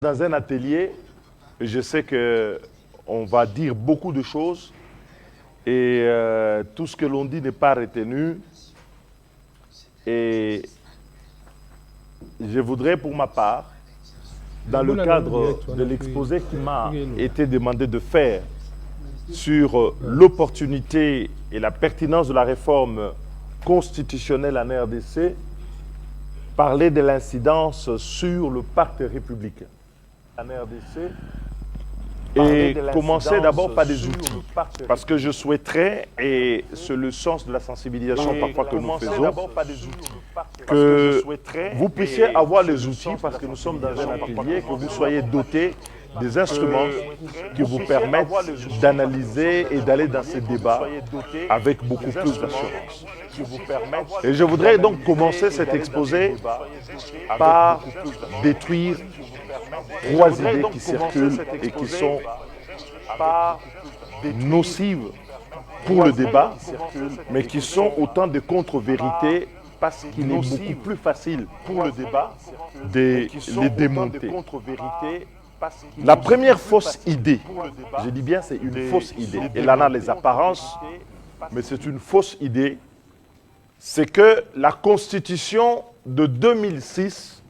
Dans un atelier, je sais qu'on va dire beaucoup de choses et tout ce que l'on dit n'est pas retenu. Et je voudrais pour ma part, dans le cadre de l'exposé qui m'a été demandé de faire sur l'opportunité et la pertinence de la réforme constitutionnelle en RDC, parler de l'incidence sur le pacte républicain en RDC et commencer d'abord par des outils. Parce que je souhaiterais, et c'est le sens de la sensibilisation parfois que nous faisons, que vous puissiez avoir les outils, parce que nous sommes dans un atelier, que vous soyez dotés des instruments qui vous permettent d'analyser et d'aller dans ces débats avec beaucoup plus d'assurance. Et je voudrais donc commencer cet exposé par détruire trois idées qui circulent et qui sont nocives pour le débat, mais qui sont autant de contre-vérités parce qu'il est beaucoup plus facile pour le débat de les démonter. La première fausse idée, je dis bien c'est une fausse idée, elle en a les apparences, mais c'est une fausse idée, c'est que la Constitution de 2006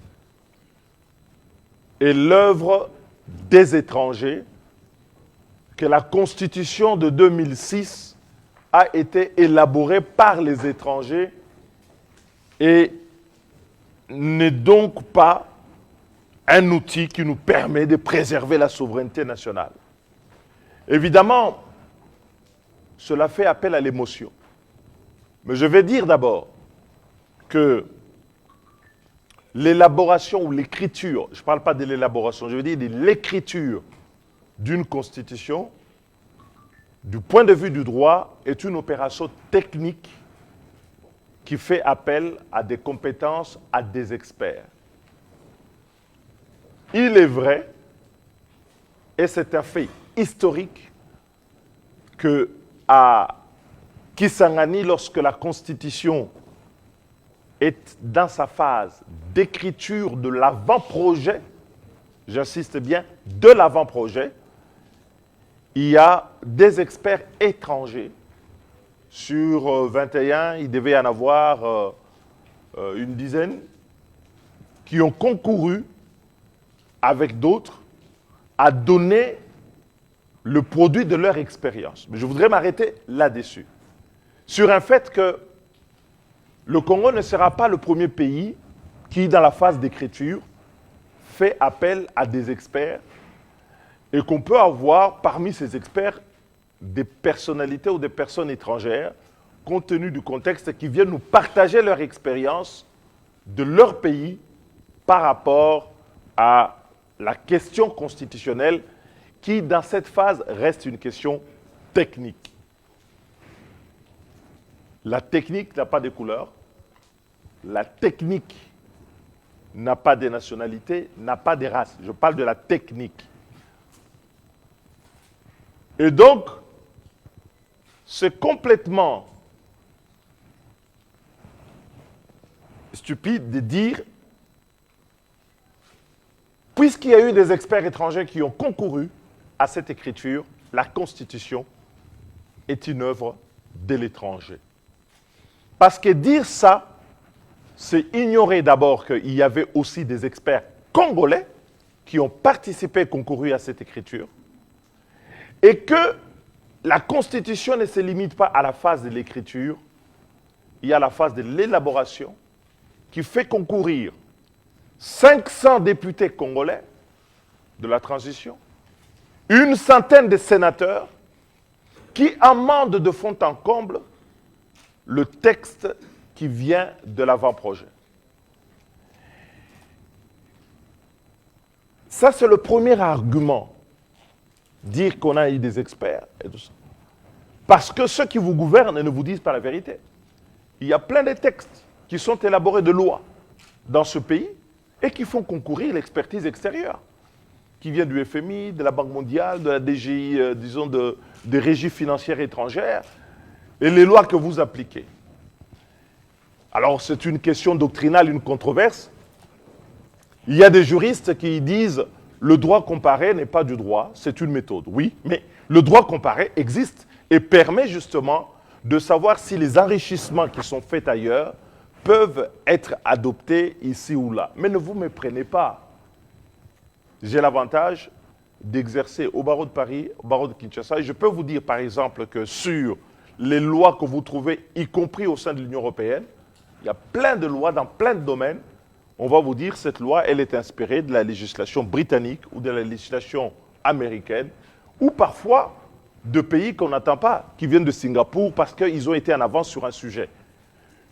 est l'œuvre des étrangers, que la Constitution de 2006 a été élaborée par les étrangers et n'est donc pas un outil qui nous permet de préserver la souveraineté nationale. Évidemment, cela fait appel à l'émotion. Mais je vais dire d'abord que l'élaboration ou l'écriture, je ne parle pas de l'élaboration, je veux dire de l'écriture d'une constitution, du point de vue du droit, est une opération technique qui fait appel à des compétences, à des experts. Il est vrai, et c'est un fait historique, que à Kisangani, lorsque la Constitution est dans sa phase d'écriture de l'avant-projet, j'insiste bien, de l'avant-projet, il y a des experts étrangers. Sur 21, il devait y en avoir une dizaine qui ont concouru avec d'autres à donner le produit de leur expérience. Mais je voudrais m'arrêter là-dessus. Sur un fait que le Congo ne sera pas le premier pays qui, dans la phase d'écriture, fait appel à des experts et qu'on peut avoir parmi ces experts des personnalités ou des personnes étrangères, compte tenu du contexte, qui viennent nous partager leur expérience de leur pays par rapport à la question constitutionnelle qui, dans cette phase, reste une question technique. La technique n'a pas de couleur, la technique n'a pas de nationalité, n'a pas de race. Je parle de la technique. Et donc, c'est complètement stupide de dire, puisqu'il y a eu des experts étrangers qui ont concouru à cette écriture, la Constitution est une œuvre de l'étranger. Parce que dire ça, c'est ignorer d'abord qu'il y avait aussi des experts congolais qui ont participé, concouru à cette écriture, et que la Constitution ne se limite pas à la phase de l'écriture, il y a la phase de l'élaboration qui fait concourir 500 députés congolais de la transition, une centaine de sénateurs qui amendent de fond en comble le texte qui vient de l'avant-projet. Ça, c'est le premier argument. Dire qu'on a eu des experts et tout ça. Parce que ceux qui vous gouvernent ne vous disent pas la vérité. Il y a plein de textes qui sont élaborés de lois dans ce pays et qui font concourir l'expertise extérieure, qui vient du FMI, de la Banque mondiale, de la DGI, disons, des régies financières étrangères, et les lois que vous appliquez. Alors, c'est une question doctrinale, une controverse. Il y a des juristes qui disent Le droit comparé n'est pas du droit, c'est une méthode, oui, mais le droit comparé existe et permet justement de savoir si les enrichissements qui sont faits ailleurs peuvent être adoptés ici ou là. Mais ne vous méprenez pas. J'ai l'avantage d'exercer au barreau de Paris, au barreau de Kinshasa, et je peux vous dire par exemple que sur les lois que vous trouvez, y compris au sein de l'Union européenne, il y a plein de lois dans plein de domaines. On va vous dire cette loi, elle est inspirée de la législation britannique ou de la législation américaine, ou parfois de pays qu'on n'attend pas, qui viennent de Singapour parce qu'ils ont été en avance sur un sujet.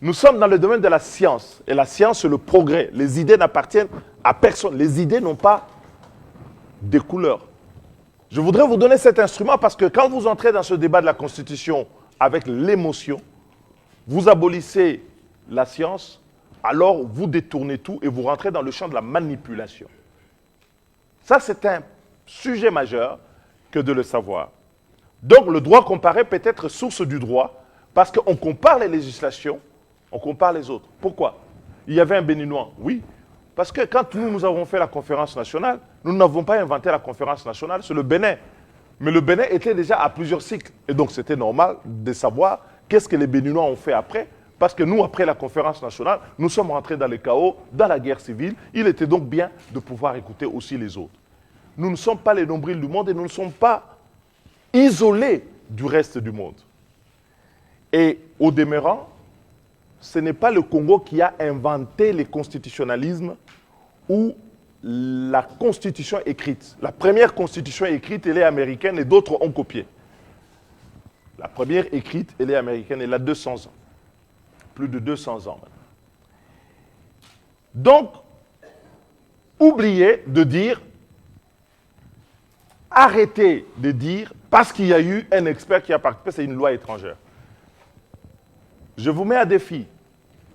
Nous sommes dans le domaine de la science, et la science, c'est le progrès. Les idées n'appartiennent à personne. Les idées n'ont pas des couleurs. Je voudrais vous donner cet instrument parce que quand vous entrez dans ce débat de la Constitution avec l'émotion, vous abolissez la science, alors vous détournez tout et vous rentrez dans le champ de la manipulation. Ça, c'est un sujet majeur que de le savoir. Donc, le droit comparé peut être source du droit parce qu'on compare les législations, on compare les autres. Pourquoi? Il y avait un Béninois, oui. Parce que quand nous avons fait la conférence nationale, nous n'avons pas inventé la conférence nationale, c'est le Bénin. Mais le Bénin était déjà à plusieurs cycles. Et donc, c'était normal de savoir qu'est-ce que les Béninois ont fait après. Parce que nous, après la conférence nationale, nous sommes rentrés dans le chaos, dans la guerre civile. Il était donc bien de pouvoir écouter aussi les autres. Nous ne sommes pas les nombrils du monde et nous ne sommes pas isolés du reste du monde. Et au demeurant, ce n'est pas le Congo qui a inventé le constitutionnalisme ou la constitution écrite. La première constitution écrite, elle est américaine et d'autres ont copié. La première écrite, elle est américaine, elle a 200 ans. Plus de 200 ans. Donc, oubliez de dire, arrêtez de dire, parce qu'il y a eu un expert qui a participé, c'est une loi étrangère. Je vous mets à défi.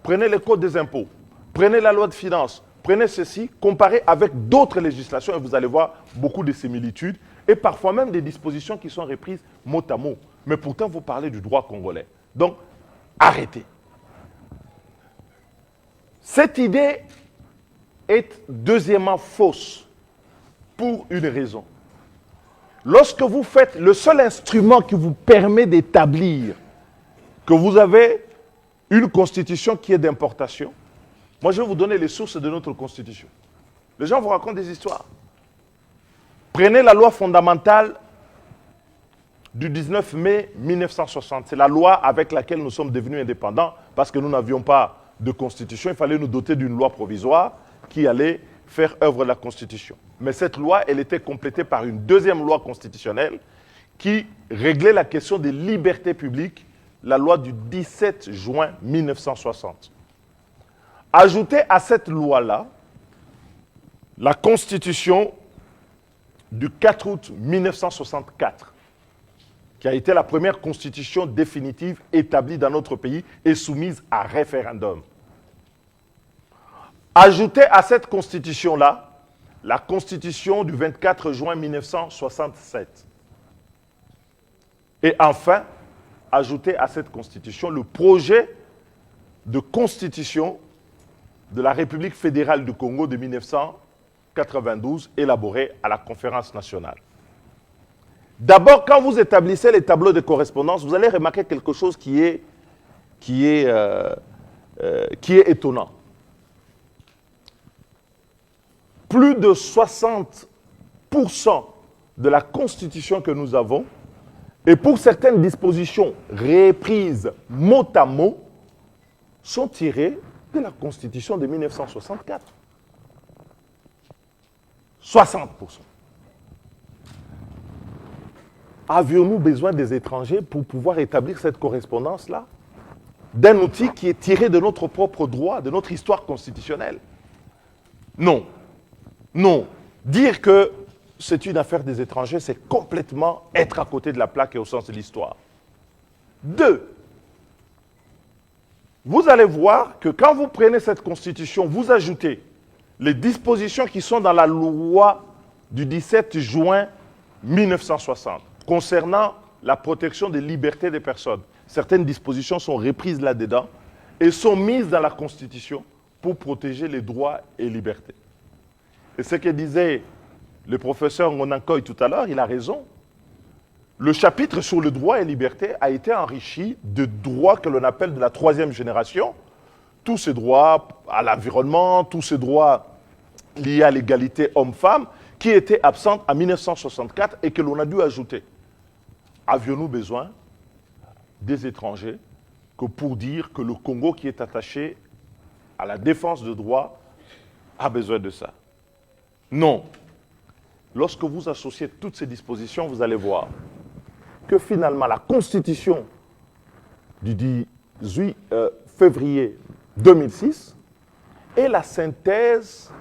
Prenez le code des impôts, prenez la loi de finances, prenez ceci, comparez avec d'autres législations et vous allez voir beaucoup de similitudes et parfois même des dispositions qui sont reprises mot à mot. Mais pourtant, vous parlez du droit congolais. Donc, arrêtez. Cette idée est deuxièmement fausse pour une raison. Lorsque vous faites le seul instrument qui vous permet d'établir que vous avez une constitution qui est d'importation, moi je vais vous donner les sources de notre constitution. Les gens vous racontent des histoires. Prenez la loi fondamentale du 19 mai 1960. C'est la loi avec laquelle nous sommes devenus indépendants parce que nous n'avions pas de constitution, il fallait nous doter d'une loi provisoire qui allait faire œuvre de la constitution. Mais cette loi, elle était complétée par une deuxième loi constitutionnelle qui réglait la question des libertés publiques, la loi du 17 juin 1960. Ajoutez à cette loi-là la constitution du 4 août 1964, qui a été la première constitution définitive établie dans notre pays et soumise à référendum. Ajoutez à cette constitution-là la constitution du 24 juin 1967. Et enfin, ajoutez à cette constitution le projet de constitution de la République fédérale du Congo de 1992, élaboré à la conférence nationale. D'abord, quand vous établissez les tableaux de correspondance, vous allez remarquer quelque chose qui est étonnant. Plus de 60% de la Constitution que nous avons, et pour certaines dispositions reprises mot à mot, sont tirées de la Constitution de 1964. 60%. Avions-nous besoin des étrangers pour pouvoir établir cette correspondance-là? D'un outil qui est tiré de notre propre droit, de notre histoire constitutionnelle? Non. Non. Dire que c'est une affaire des étrangers, c'est complètement être à côté de la plaque et au sens de l'histoire. 2. Vous allez voir que quand vous prenez cette constitution, vous ajoutez les dispositions qui sont dans la loi du 17 juin 1960 concernant la protection des libertés des personnes. Certaines dispositions sont reprises là-dedans et sont mises dans la Constitution pour protéger les droits et libertés. Et ce que disait le professeur Ngonankoy tout à l'heure, il a raison. Le chapitre sur le droit et liberté a été enrichi de droits que l'on appelle de la troisième génération. Tous ces droits à l'environnement, tous ces droits liés à l'égalité homme-femme, qui étaient absents en 1964 et que l'on a dû ajouter. Avions-nous besoin des étrangers que pour dire que le Congo qui est attaché à la défense de droits a besoin de ça? Non. Lorsque vous associez toutes ces dispositions, vous allez voir que finalement la Constitution du 18 février 2006 est la synthèse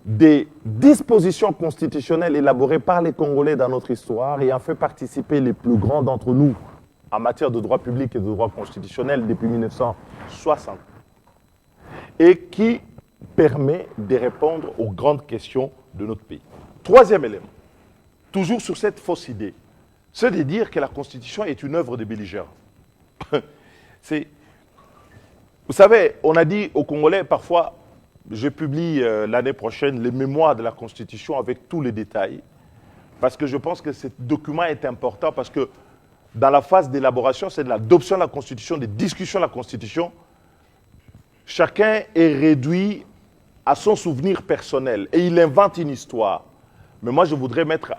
des dispositions constitutionnelles élaborées par les Congolais dans notre histoire et a fait participer les plus grands d'entre nous en matière de droit public et de droit constitutionnel depuis 1960 et qui permet de répondre aux grandes questions de notre pays. Troisième élément, toujours sur cette fausse idée, c'est de dire que la Constitution est une œuvre de belligérants. Vous savez, on a dit aux Congolais parfois, je publie l'année prochaine les mémoires de la Constitution avec tous les détails, parce que je pense que ce document est important, parce que dans la phase d'élaboration, c'est de l'adoption de la Constitution, des discussions de la Constitution, chacun est réduit à son souvenir personnel et il invente une histoire. Mais moi, je voudrais mettre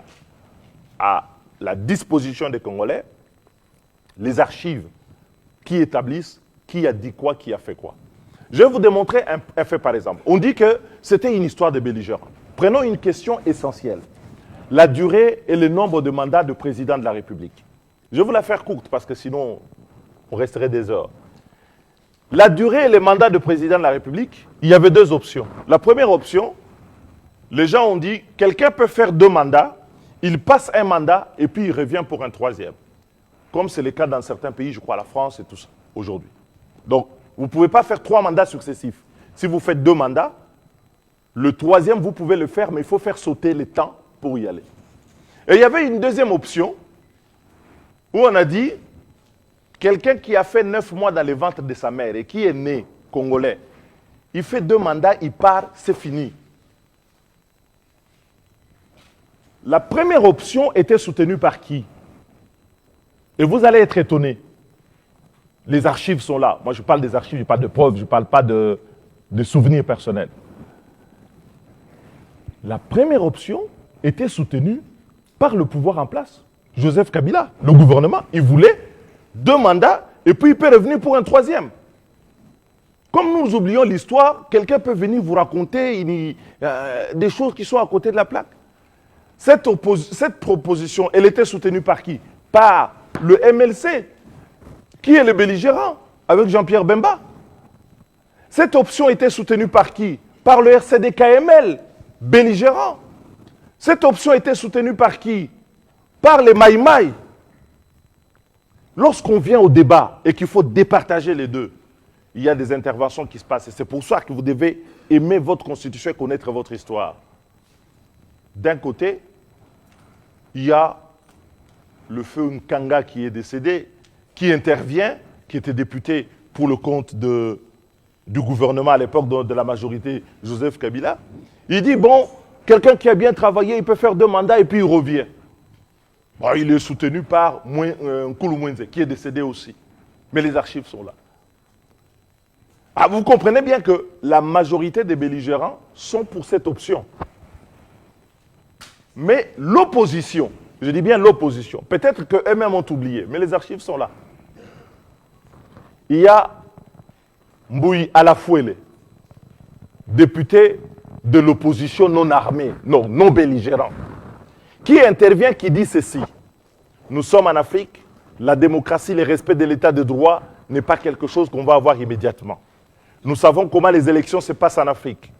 à la disposition des Congolais les archives qui établissent qui a dit quoi, qui a fait quoi. Je vais vous démontrer un fait par exemple. On dit que c'était une histoire de belligérants. Prenons une question essentielle. La durée et le nombre de mandats de président de la République. Je vais vous la faire courte parce que sinon, on resterait des heures. La durée et les mandats de président de la République, il y avait deux options. La première option, les gens ont dit, quelqu'un peut faire 2 mandats, il passe un mandat et puis il revient pour un 3e. Comme c'est le cas dans certains pays, je crois la France et tout ça, aujourd'hui. Donc, vous ne pouvez pas faire 3 mandats successifs. Si vous faites 2 mandats, le 3e, vous pouvez le faire, mais il faut faire sauter le temps pour y aller. Et il y avait une deuxième option, où on a dit, quelqu'un qui a fait 9 mois dans le ventre de sa mère et qui est né congolais, il fait 2 mandats, il part, c'est fini. La première option était soutenue par qui? Et vous allez être étonnés. Les archives sont là. Moi, je parle des archives, je parle de preuves, je ne parle pas de souvenirs personnels. La première option était soutenue par le pouvoir en place. Joseph Kabila, le gouvernement, il voulait 2 mandats et puis il peut revenir pour un 3e. Comme nous oublions l'histoire, quelqu'un peut venir vous raconter des choses qui sont à côté de la plaque. Cette proposition, elle était soutenue par qui? Par le MLC, qui est le belligérant, avec Jean-Pierre Bemba. Cette option était soutenue par qui? Par le RCD-KML, belligérant. Cette option était soutenue par qui? Par les Maïmaï. Lorsqu'on vient au débat et qu'il faut départager les deux, il y a des interventions qui se passent. Et c'est pour ça que vous devez aimer votre constitution et connaître votre histoire. D'un côté, il y a le feu Nkanga qui est décédé, qui intervient, qui était député pour le compte du gouvernement à l'époque de la majorité Joseph Kabila. Il dit, bon, quelqu'un qui a bien travaillé, il peut faire 2 mandats et puis il revient. Bon, il est soutenu par Nkulu Mwenze, qui est décédé aussi. Mais les archives sont là. Ah, vous comprenez bien que la majorité des belligérants sont pour cette option. Mais l'opposition, je dis bien l'opposition, peut-être qu'eux-mêmes ont oublié, mais les archives sont là. Il y a Mbouyi Alafouele, député de l'opposition non armée, non belligérant, qui intervient, qui dit ceci. Nous sommes en Afrique, la démocratie, le respect de l'état de droit n'est pas quelque chose qu'on va avoir immédiatement. Nous savons comment les élections se passent en Afrique.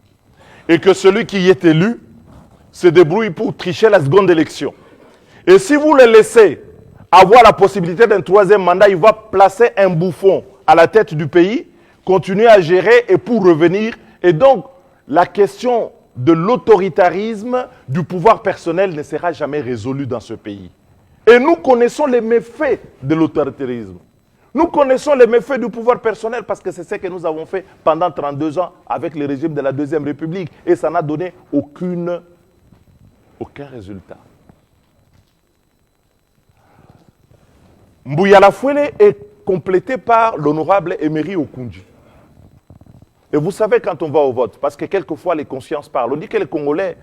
Et que celui qui y est élu se débrouille pour tricher la seconde élection. Et si vous le laissez avoir la possibilité d'un 3e mandat, il va placer un bouffon à la tête du pays, continuer à gérer et pour revenir. Et donc, la question de l'autoritarisme, du pouvoir personnel ne sera jamais résolue dans ce pays. Et nous connaissons les méfaits de l'autoritarisme. Nous connaissons les méfaits du pouvoir personnel parce que c'est ce que nous avons fait pendant 32 ans avec le régime de la Deuxième République. Et ça n'a donné aucune aucun résultat. Mbuyalafuele est complété par l'honorable Emery Okunji. Et vous savez quand on va au vote, parce que quelquefois les consciences parlent, on dit que les Congolais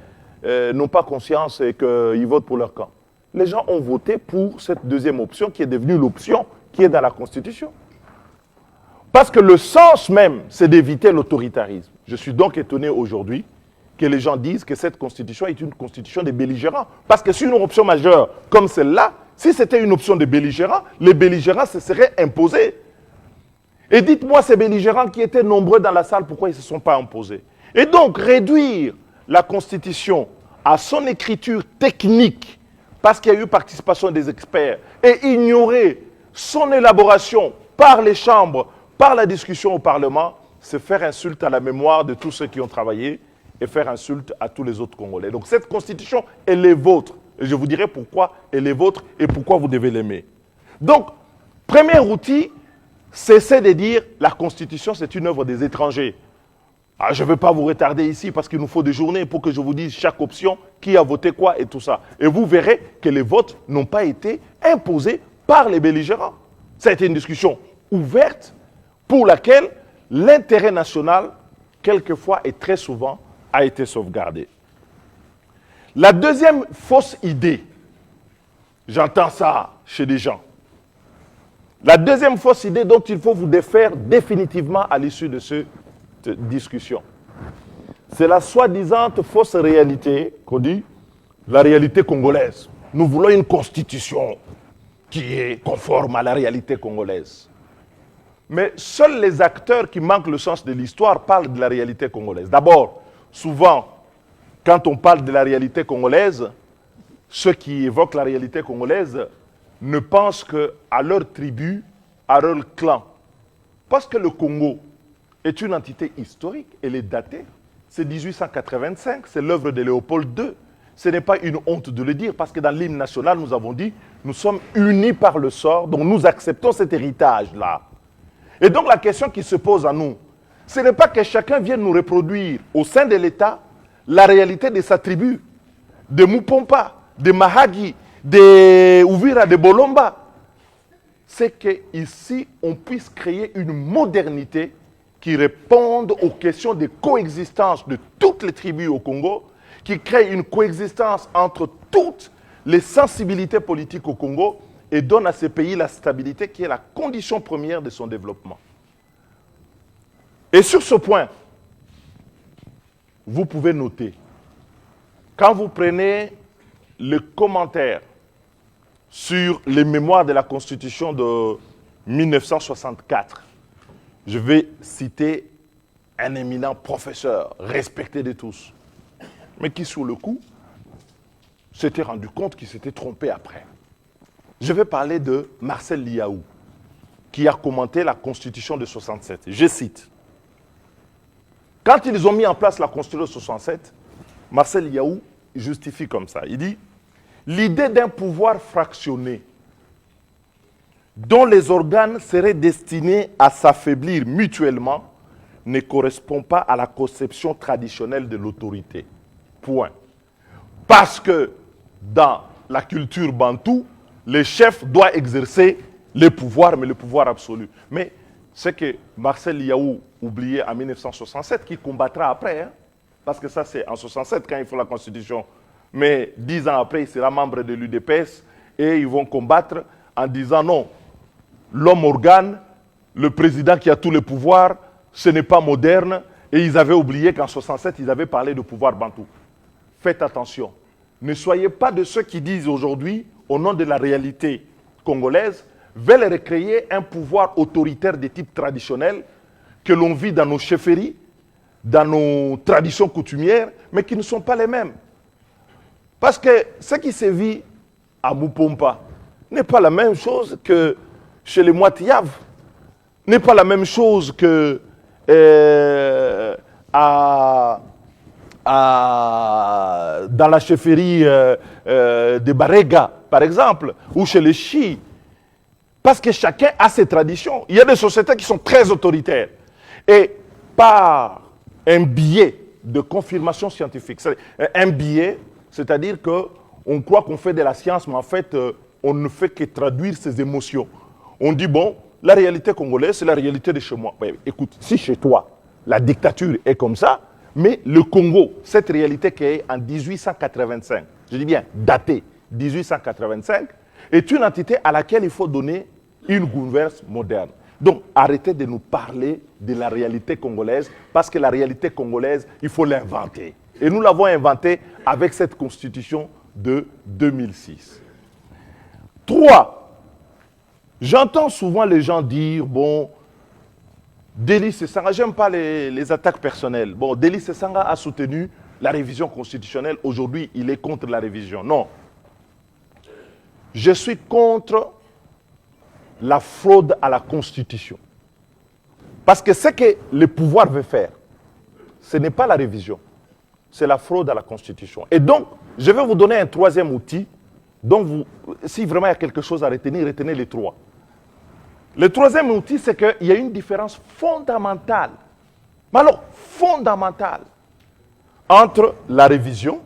n'ont pas conscience et qu'ils votent pour leur camp. Les gens ont voté pour cette deuxième option qui est devenue l'option qui est dans la Constitution. Parce que le sens même, c'est d'éviter l'autoritarisme. Je suis donc étonné aujourd'hui que les gens disent que cette Constitution est une Constitution des belligérants. Parce que c'est une option majeure comme celle-là, si c'était une option des belligérants, les belligérants se seraient imposés. Et dites-moi, ces belligérants qui étaient nombreux dans la salle, pourquoi ils ne se sont pas imposés? Et donc, réduire la Constitution à son écriture technique, parce qu'il y a eu participation des experts, et ignorer son élaboration par les chambres, par la discussion au Parlement, c'est faire insulte à la mémoire de tous ceux qui ont travaillé et faire insulte à tous les autres Congolais. Donc cette Constitution, elle est vôtre. Et je vous dirai pourquoi elle est vôtre et pourquoi vous devez l'aimer. Donc, premier outil, cessez de dire la Constitution, c'est une œuvre des étrangers. Ah, je ne vais pas vous retarder ici parce qu'il nous faut des journées pour que je vous dise chaque option, qui a voté quoi et tout ça. Et vous verrez que les votes n'ont pas été imposés par les belligérants. Ça a été une discussion ouverte pour laquelle l'intérêt national, quelquefois et très souvent, a été sauvegardé. La deuxième fausse idée, j'entends ça chez des gens. La deuxième fausse idée dont il faut vous défaire définitivement à l'issue de cette discussion, c'est la soi-disant fausse réalité qu'on dit, la réalité congolaise. Nous voulons une constitution qui est conforme à la réalité congolaise. Mais seuls les acteurs qui manquent le sens de l'histoire parlent de la réalité congolaise. D'abord, souvent, quand on parle de la réalité congolaise, ceux qui évoquent la réalité congolaise ne pensent qu'à leur tribu, à leur clan. Parce que le Congo est une entité historique, elle est datée. C'est 1885, c'est l'œuvre de Léopold II. Ce n'est pas une honte de le dire, parce que dans l'hymne national, nous avons dit, nous sommes unis par le sort, donc nous acceptons cet héritage-là. Et donc la question qui se pose à nous, ce n'est pas que chacun vienne nous reproduire au sein de l'État la réalité de sa tribu, de Mupompa, de Mahagi, de Uvira, de Bolomba. C'est qu'ici, on puisse créer une modernité qui réponde aux questions de coexistence de toutes les tribus au Congo, qui crée une coexistence entre toutes les sensibilités politiques au Congo et donne à ce pays la stabilité qui est la condition première de son développement. Et sur ce point, vous pouvez noter, quand vous prenez le commentaire sur les mémoires de la Constitution de 1964, je vais citer un éminent professeur, respecté de tous, mais qui, sur le coup, s'était rendu compte qu'il s'était trompé après. Je vais parler de Marcel Liaou, qui a commenté la Constitution de 67. Je cite. Quand ils ont mis en place la Constitution de 67, Marcel Liaou justifie comme ça. Il dit « L'idée d'un pouvoir fractionné dont les organes seraient destinés à s'affaiblir mutuellement ne correspond pas à la conception traditionnelle de l'autorité. Point. Parce que dans la culture bantoue, le chef doit exercer le pouvoir, mais le pouvoir absolu. Mais ce que Marcel Liaou oubliait en 1967, qui combattra après, hein, parce que ça c'est en 67 quand il faut la Constitution, mais 10 ans après, il sera membre de l'UDPS et ils vont combattre en disant non, l'homme organe, le président qui a tous les pouvoirs, ce n'est pas moderne, et ils avaient oublié qu'en 67, ils avaient parlé de pouvoir bantou. Faites attention. Ne soyez pas de ceux qui disent aujourd'hui, au nom de la réalité congolaise, veulent recréer un pouvoir autoritaire de type traditionnel que l'on vit dans nos chefferies, dans nos traditions coutumières, mais qui ne sont pas les mêmes. Parce que ce qui se vit à Mupompa n'est pas la même chose que chez les Moitiaves, n'est pas la même chose que dans la chefferie de Barega, par exemple, ou chez les Chi. Parce que chacun a ses traditions. Il y a des sociétés qui sont très autoritaires. Et par un biais de confirmation scientifique, un biais, C'est-à-dire qu'on croit qu'on fait de la science, mais en fait, on ne fait que traduire ses émotions. On dit, bon, la réalité congolaise, c'est la réalité de chez moi. Ouais, écoute, si chez toi, la dictature est comme ça, mais le Congo, cette réalité qui est en 1885, je dis bien datée 1885, est une entité à laquelle il faut donner une gouvernance moderne. Donc, arrêtez de nous parler de la réalité congolaise, parce que la réalité congolaise, il faut l'inventer. Et nous l'avons inventée avec cette constitution de 2006. 3. J'entends souvent les gens dire, bon, Délis Sesanga, j'aime pas les attaques personnelles. Bon, Délis Sesanga a soutenu la révision constitutionnelle. Aujourd'hui, il est contre la révision. Non. Je suis contre la fraude à la Constitution. Parce que ce que le pouvoir veut faire, ce n'est pas la révision, c'est la fraude à la Constitution. Et donc, je vais vous donner un troisième outil, dont si vraiment il y a quelque chose à retenir, retenez les trois. Le troisième outil, c'est qu'il y a une différence fondamentale, mais alors fondamentale, entre la révision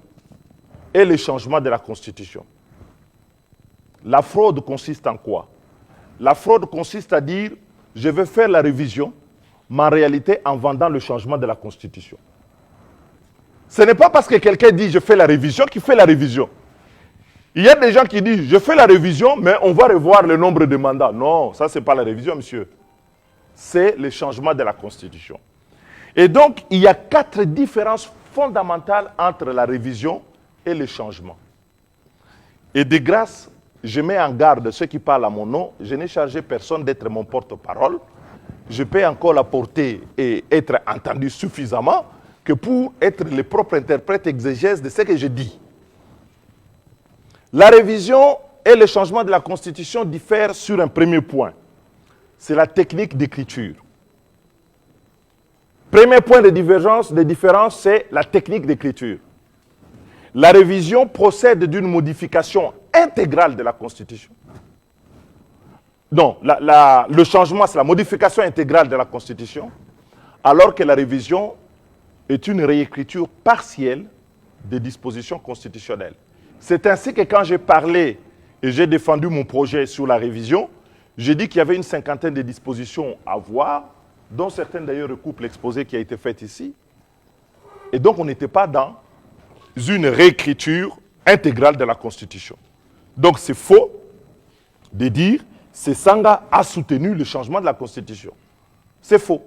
et le changement de la Constitution. La fraude consiste en quoi? La fraude consiste à dire, je vais faire la révision, mais en réalité en vendant le changement de la Constitution. Ce n'est pas parce que quelqu'un dit, je fais la révision, qu'il fait la révision. Il y a des gens qui disent, je fais la révision, mais on va revoir le nombre de mandats. Non, ça, ce n'est pas la révision, monsieur. C'est le changement de la Constitution. Et donc, il y a 4 différences fondamentales entre la révision et le changement. Et de grâce, je mets en garde ceux qui parlent à mon nom. Je n'ai chargé personne d'être mon porte-parole. Je peux encore la porter et être entendu suffisamment que pour être le propre interprète exégèse de ce que je dis. La révision et le changement de la Constitution diffèrent sur un premier point. C'est la technique d'écriture. Premier point de divergence, de différence, c'est la technique d'écriture. La révision procède d'une modification intégrale de la Constitution. Non, le changement, c'est la modification intégrale de la Constitution, alors que la révision est une réécriture partielle des dispositions constitutionnelles. C'est ainsi que quand j'ai parlé et j'ai défendu mon projet sur la révision, j'ai dit qu'il y avait une 50aine de dispositions à voir, dont certaines d'ailleurs recoupent l'exposé qui a été fait ici. Et donc on n'était pas dans une réécriture intégrale de la Constitution. Donc c'est faux de dire Sesanga a soutenu le changement de la Constitution. C'est faux.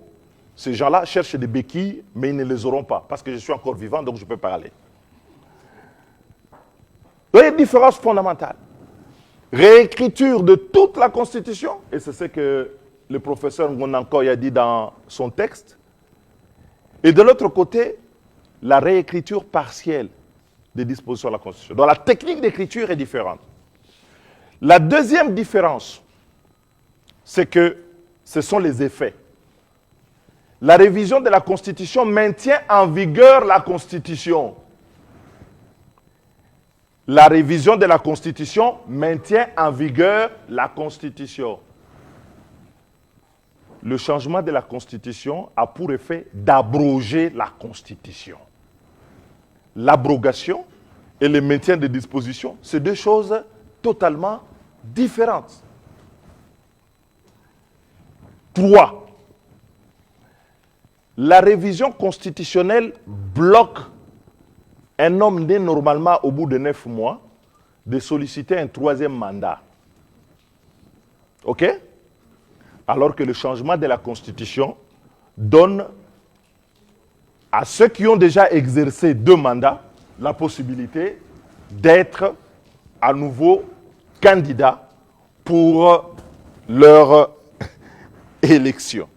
Ces gens-là cherchent des béquilles, mais ils ne les auront pas, parce que je suis encore vivant, donc je peux parler. Il y a une différence fondamentale. Réécriture de toute la Constitution, et c'est ce que le professeur Ngonankoy a dit dans son texte, et de l'autre côté, la réécriture partielle des dispositions de la Constitution. Donc la technique d'écriture est différente. La deuxième différence, c'est que ce sont les effets. La révision de la Constitution maintient en vigueur la Constitution. La révision de la Constitution maintient en vigueur la Constitution. Le changement de la Constitution a pour effet d'abroger la Constitution. L'abrogation et le maintien des dispositions, c'est deux choses totalement différentes. 3. La révision constitutionnelle bloque un homme né normalement au bout de 9 mois de solliciter un 3e mandat. OK? Alors que le changement de la Constitution donne à ceux qui ont déjà exercé 2 mandats la possibilité d'être à nouveau candidats pour leur élection.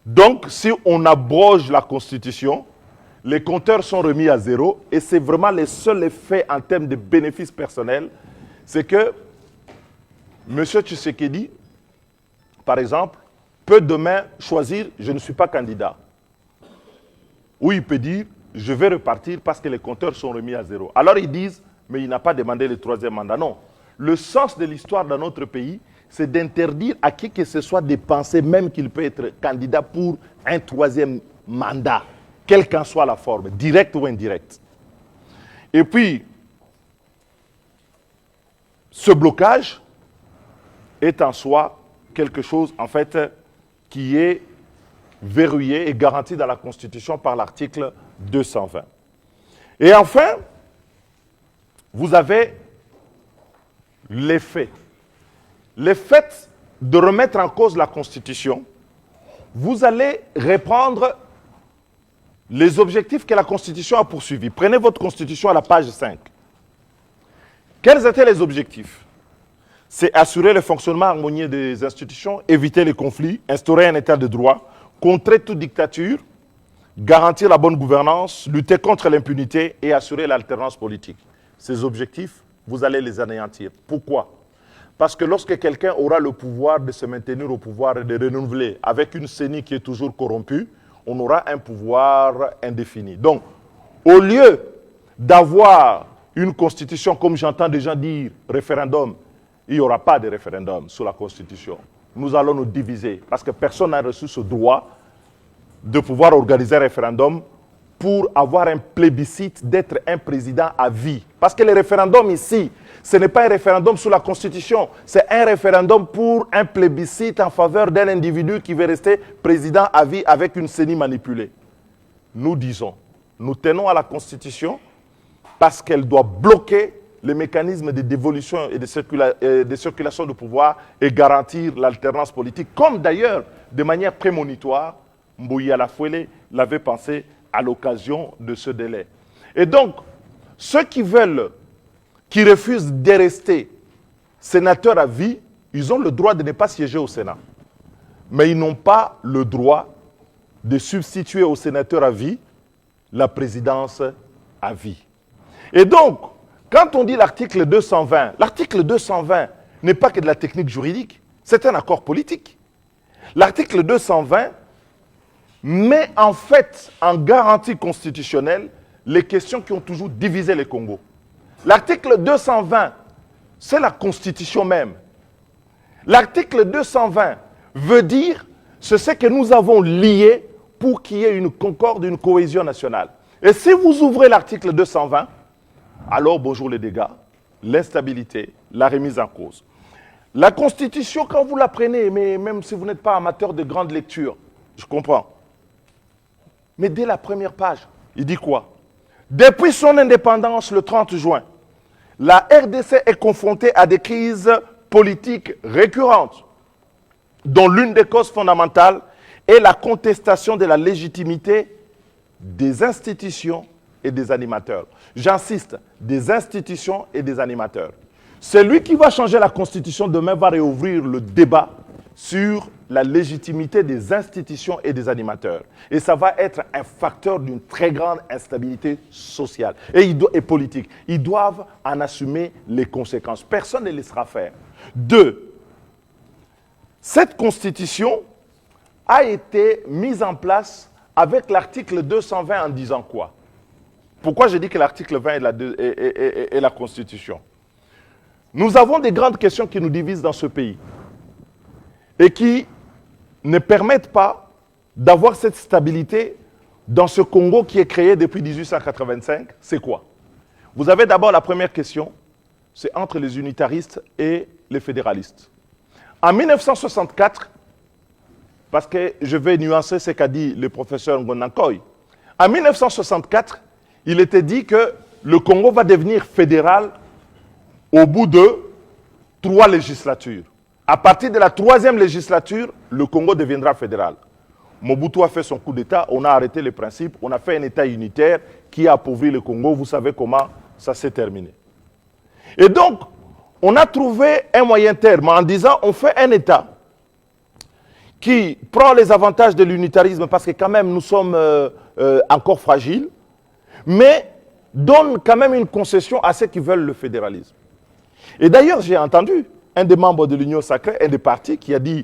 Donc, si on abroge la Constitution, les compteurs sont remis à 0 et c'est vraiment le seul effet en termes de bénéfices personnels, c'est que M. Tshisekedi, par exemple, peut demain choisir « je ne suis pas candidat ». Ou il peut dire « je vais repartir parce que les compteurs sont remis à 0 ». Alors ils disent « mais il n'a pas demandé le 3e mandat ». Non. Le sens de l'histoire dans notre pays, c'est d'interdire à qui que ce soit de penser même qu'il peut être candidat pour un 3e mandat, quelle qu'en soit la forme, directe ou indirecte. Et puis, ce blocage est en soi quelque chose, en fait, qui est verrouillé et garanti dans la Constitution par l'article 220. Et enfin, vous avez les faits. Les faits de remettre en cause la Constitution, vous allez reprendre les objectifs que la Constitution a poursuivis. Prenez votre Constitution à la page 5. Quels étaient les objectifs? C'est assurer le fonctionnement harmonieux des institutions, éviter les conflits, instaurer un état de droit, contrer toute dictature, garantir la bonne gouvernance, lutter contre l'impunité et assurer l'alternance politique. Ces objectifs, vous allez les anéantir. Pourquoi? Parce que lorsque quelqu'un aura le pouvoir de se maintenir au pouvoir et de renouveler avec une CENI qui est toujours corrompue, on aura un pouvoir indéfini. Donc, au lieu d'avoir une constitution, comme j'entends des gens dire, référendum, il n'y aura pas de référendum sur la Constitution. Nous allons nous diviser parce que personne n'a reçu ce droit de pouvoir organiser un référendum pour avoir un plébiscite d'être un président à vie. Parce que le référendum ici, ce n'est pas un référendum sur la Constitution, c'est un référendum pour un plébiscite en faveur d'un individu qui veut rester président à vie avec une CENI manipulée. Nous disons, nous tenons à la Constitution parce qu'elle doit bloquer les mécanismes de dévolution et de circulation de pouvoir et garantir l'alternance politique, comme d'ailleurs, de manière prémonitoire, Mbouya Alafuele l'avait pensé à l'occasion de ce délai. Et donc, ceux qui veulent, qui refusent de rester sénateurs à vie, ils ont le droit de ne pas siéger au Sénat. Mais ils n'ont pas le droit de substituer au sénateur à vie la présidence à vie. Et donc, quand on dit l'article 220, l'article 220 n'est pas que de la technique juridique, c'est un accord politique. L'article 220 met en fait en garantie constitutionnelle les questions qui ont toujours divisé le Congo. L'article 220, c'est la Constitution même. L'article 220 veut dire ce que nous avons lié pour qu'il y ait une concorde, une cohésion nationale. Et si vous ouvrez l'article 220, alors bonjour les dégâts, l'instabilité, la remise en cause. La Constitution, quand vous la prenez, mais même si vous n'êtes pas amateur de grande lecture, je comprends. Mais dès la première page, il dit quoi? Depuis son indépendance le 30 juin, la RDC est confrontée à des crises politiques récurrentes, dont l'une des causes fondamentales est la contestation de la légitimité des institutions et des animateurs. J'insiste, des institutions et des animateurs. Celui qui va changer la Constitution demain va réouvrir le débat sur la légitimité des institutions et des animateurs. Et ça va être un facteur d'une très grande instabilité sociale et politique. Ils doivent en assumer les conséquences. Personne ne les laissera faire. 2. Cette Constitution a été mise en place avec l'article 220 en disant quoi? Pourquoi je dis que l'article 20 est la Constitution? Nous avons des grandes questions qui nous divisent dans ce pays et qui ne permettent pas d'avoir cette stabilité dans ce Congo qui est créé depuis 1885. C'est quoi? Vous avez d'abord la première question, c'est entre les unitaristes et les fédéralistes. En 1964, parce que je vais nuancer ce qu'a dit le professeur Ngonankoy, en 1964, il était dit que le Congo va devenir fédéral au bout de 3 législatures. À partir de la 3e législature, le Congo deviendra fédéral. Mobutu a fait son coup d'État, on a arrêté les principes, on a fait un État unitaire qui a appauvri le Congo. Vous savez comment ça s'est terminé. Et donc, on a trouvé un moyen terme en disant on fait un État qui prend les avantages de l'unitarisme parce que quand même nous sommes encore fragiles, mais donne quand même une concession à ceux qui veulent le fédéralisme. Et d'ailleurs, j'ai entendu un des membres de l'Union sacrée, un des partis, qui a dit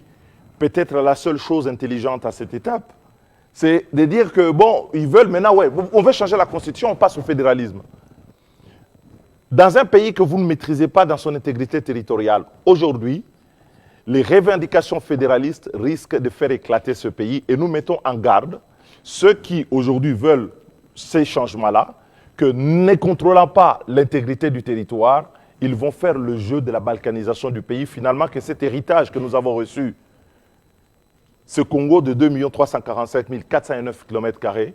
peut-être la seule chose intelligente à cette étape, c'est de dire que, bon, ils veulent maintenant, ouais, on veut changer la Constitution, on passe au fédéralisme. Dans un pays que vous ne maîtrisez pas dans son intégrité territoriale, aujourd'hui, les revendications fédéralistes risquent de faire éclater ce pays et nous mettons en garde ceux qui aujourd'hui veulent ces changements-là, que ne contrôlant pas l'intégrité du territoire, ils vont faire le jeu de la balkanisation du pays. Finalement, que cet héritage que nous avons reçu, ce Congo de 2 345 409 km²,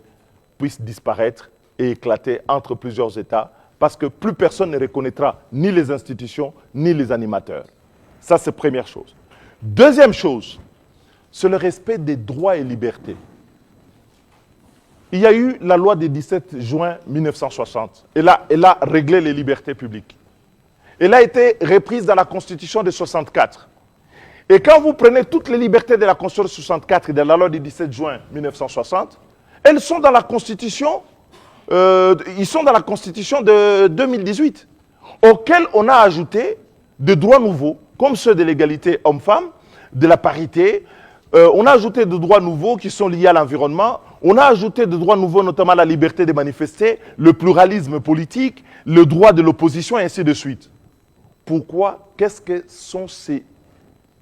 puisse disparaître et éclater entre plusieurs États, parce que plus personne ne reconnaîtra ni les institutions, ni les animateurs. Ça, c'est première chose. Deuxième chose, c'est le respect des droits et libertés. Il y a eu la loi du 17 juin 1960. Elle a réglé les libertés publiques. Elle a été reprise dans la Constitution de 64. Et quand vous prenez toutes les libertés de la Constitution de 64 et de la loi du 17 juin 1960, elles sont dans la Constitution, ils sont dans la Constitution de 2018, auxquels on a ajouté des droits nouveaux, comme ceux de l'égalité homme-femme, de la parité. On a ajouté des droits nouveaux qui sont liés à l'environnement. On a ajouté des droits nouveaux, notamment la liberté de manifester, le pluralisme politique, le droit de l'opposition, et ainsi de suite. Pourquoi? Qu'est-ce que sont ces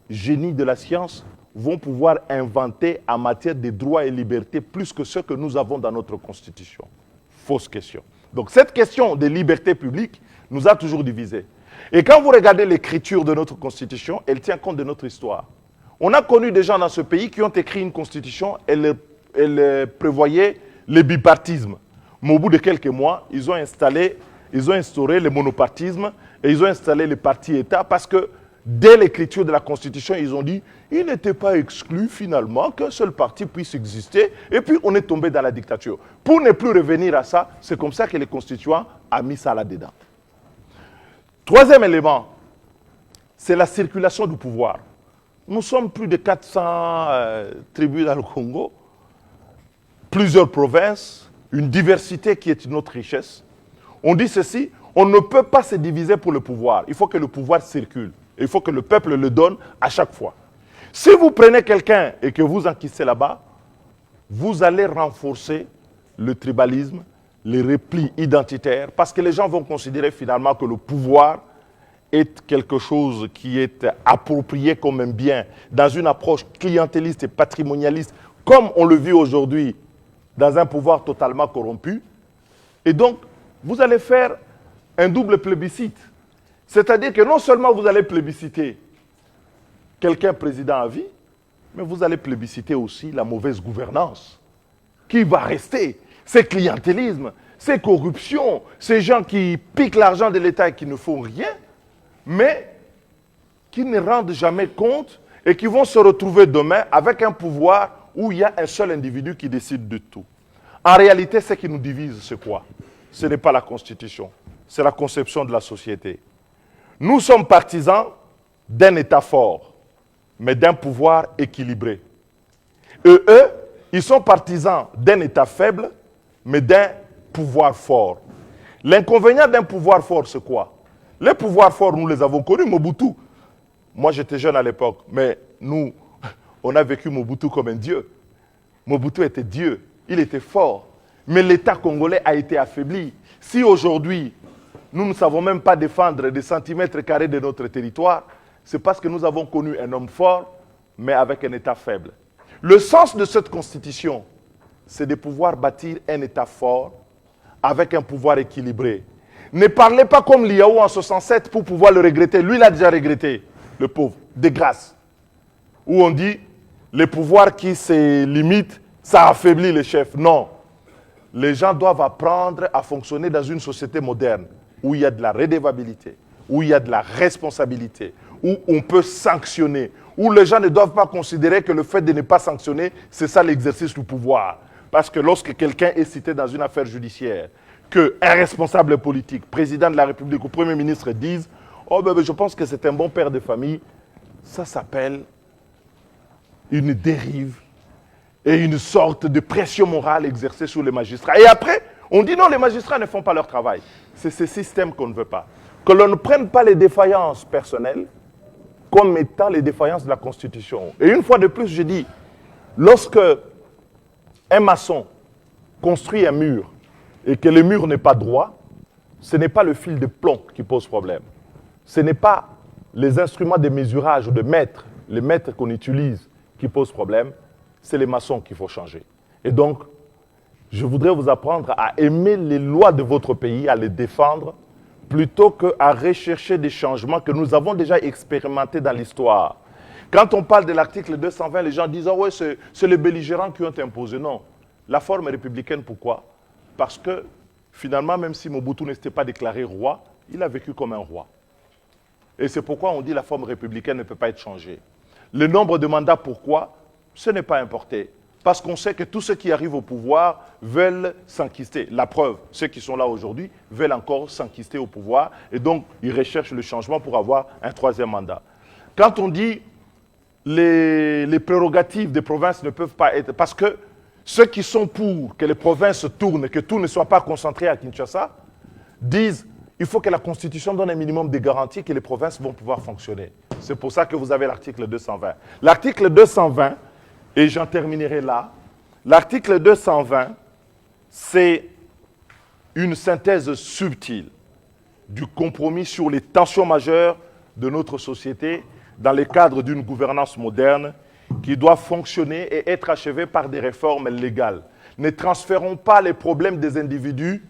génies de la science vont pouvoir inventer en matière de droits et libertés plus que ce que nous avons dans notre Constitution? Fausse question. Donc cette question des libertés publiques nous a toujours divisés. Et quand vous regardez l'écriture de notre Constitution, elle tient compte de notre histoire. On a connu des gens dans ce pays qui ont écrit une Constitution, elle prévoyait le bipartisme. Mais au bout de quelques mois, ils ont instauré le monopartisme et ils ont installé les partis-États parce que dès l'écriture de la Constitution, ils ont dit il n'était pas exclu finalement qu'un seul parti puisse exister et puis on est tombé dans la dictature. Pour ne plus revenir à ça, c'est comme ça que les constituants ont mis ça là-dedans. Troisième élément, c'est la circulation du pouvoir. Nous sommes plus de 400 tribus dans le Congo, plusieurs provinces, une diversité qui est notre richesse. On dit ceci, on ne peut pas se diviser pour le pouvoir. Il faut que le pouvoir circule. Il faut que le peuple le donne à chaque fois. Si vous prenez quelqu'un et que vous enquistez là-bas, vous allez renforcer le tribalisme, les replis identitaires, parce que les gens vont considérer finalement que le pouvoir est quelque chose qui est approprié comme un bien dans une approche clientéliste et patrimonialiste, comme on le vit aujourd'hui dans un pouvoir totalement corrompu. Et donc, vous allez faire un double plébiscite. C'est-à-dire que non seulement vous allez plébisciter quelqu'un président à vie, mais vous allez plébisciter aussi la mauvaise gouvernance qui va rester. Ces clientélismes, ces corruptions, ces gens qui piquent l'argent de l'État et qui ne font rien, mais qui ne rendent jamais compte et qui vont se retrouver demain avec un pouvoir où il y a un seul individu qui décide de tout. En réalité, ce qui nous divise, c'est quoi? Ce n'est pas la Constitution, c'est la conception de la société. Nous sommes partisans d'un État fort, mais d'un pouvoir équilibré. Et eux, ils sont partisans d'un État faible, mais d'un pouvoir fort. L'inconvénient d'un pouvoir fort, c'est quoi? Les pouvoirs forts, nous les avons connus, Mobutu. Moi, j'étais jeune à l'époque, mais nous, on a vécu Mobutu comme un dieu. Mobutu était Dieu, il était fort. Mais l'État congolais a été affaibli. Si aujourd'hui, nous ne savons même pas défendre des centimètres carrés de notre territoire, c'est parce que nous avons connu un homme fort, mais avec un État faible. Le sens de cette constitution, c'est de pouvoir bâtir un État fort, avec un pouvoir équilibré. Ne parlez pas comme Liao en 67 pour pouvoir le regretter. Lui, il a déjà regretté, le pauvre, de grâce. Où on dit, les pouvoirs qui se limitent, ça affaiblit les chefs. Non. Les gens doivent apprendre à fonctionner dans une société moderne, où il y a de la redevabilité, où il y a de la responsabilité, où on peut sanctionner, où les gens ne doivent pas considérer que le fait de ne pas sanctionner, c'est ça l'exercice du pouvoir. Parce que lorsque quelqu'un est cité dans une affaire judiciaire, qu'un responsable politique, président de la République ou Premier ministre disent « Oh, ben, je pense que c'est un bon père de famille », ça s'appelle une dérive et une sorte de pression morale exercée sur les magistrats. Et après, on dit non, les magistrats ne font pas leur travail. C'est ce système qu'on ne veut pas. Que l'on ne prenne pas les défaillances personnelles comme étant les défaillances de la Constitution. Et une fois de plus, je dis, lorsque un maçon construit un mur et que le mur n'est pas droit, ce n'est pas le fil de plomb qui pose problème. Ce n'est pas les instruments de mesurage ou de mètres, les mètres qu'on utilise qui posent problème, c'est les maçons qu'il faut changer. Et donc, Je voudrais vous apprendre à aimer les lois de votre pays, à les défendre, plutôt qu'à rechercher des changements que nous avons déjà expérimentés dans l'histoire. Quand on parle de l'article 220, les gens disent « Ah ouais, c'est les belligérants qui ont imposé ». Non. La forme républicaine, pourquoi? Parce que, finalement, même si Mobutu n'était pas déclaré roi, il a vécu comme un roi. Et c'est pourquoi on dit que la forme républicaine ne peut pas être changée. Le nombre de mandats, pourquoi? Ce n'est pas importé. Parce qu'on sait que tous ceux qui arrivent au pouvoir veulent s'enquister. La preuve, ceux qui sont là aujourd'hui veulent encore s'enquister au pouvoir et donc ils recherchent le changement pour avoir un troisième mandat. Quand on dit les prérogatives des provinces ne peuvent pas être... Parce que ceux qui sont pour que les provinces tournent, que tout ne soit pas concentré à Kinshasa, disent il faut que la Constitution donne un minimum de garanties que les provinces vont pouvoir fonctionner. C'est pour ça que vous avez l'article 220. L'article 220, et j'en terminerai là, l'article 220, c'est une synthèse subtile du compromis sur les tensions majeures de notre société dans le cadre d'une gouvernance moderne qui doit fonctionner et être achevée par des réformes légales. Ne transférons pas les problèmes des individus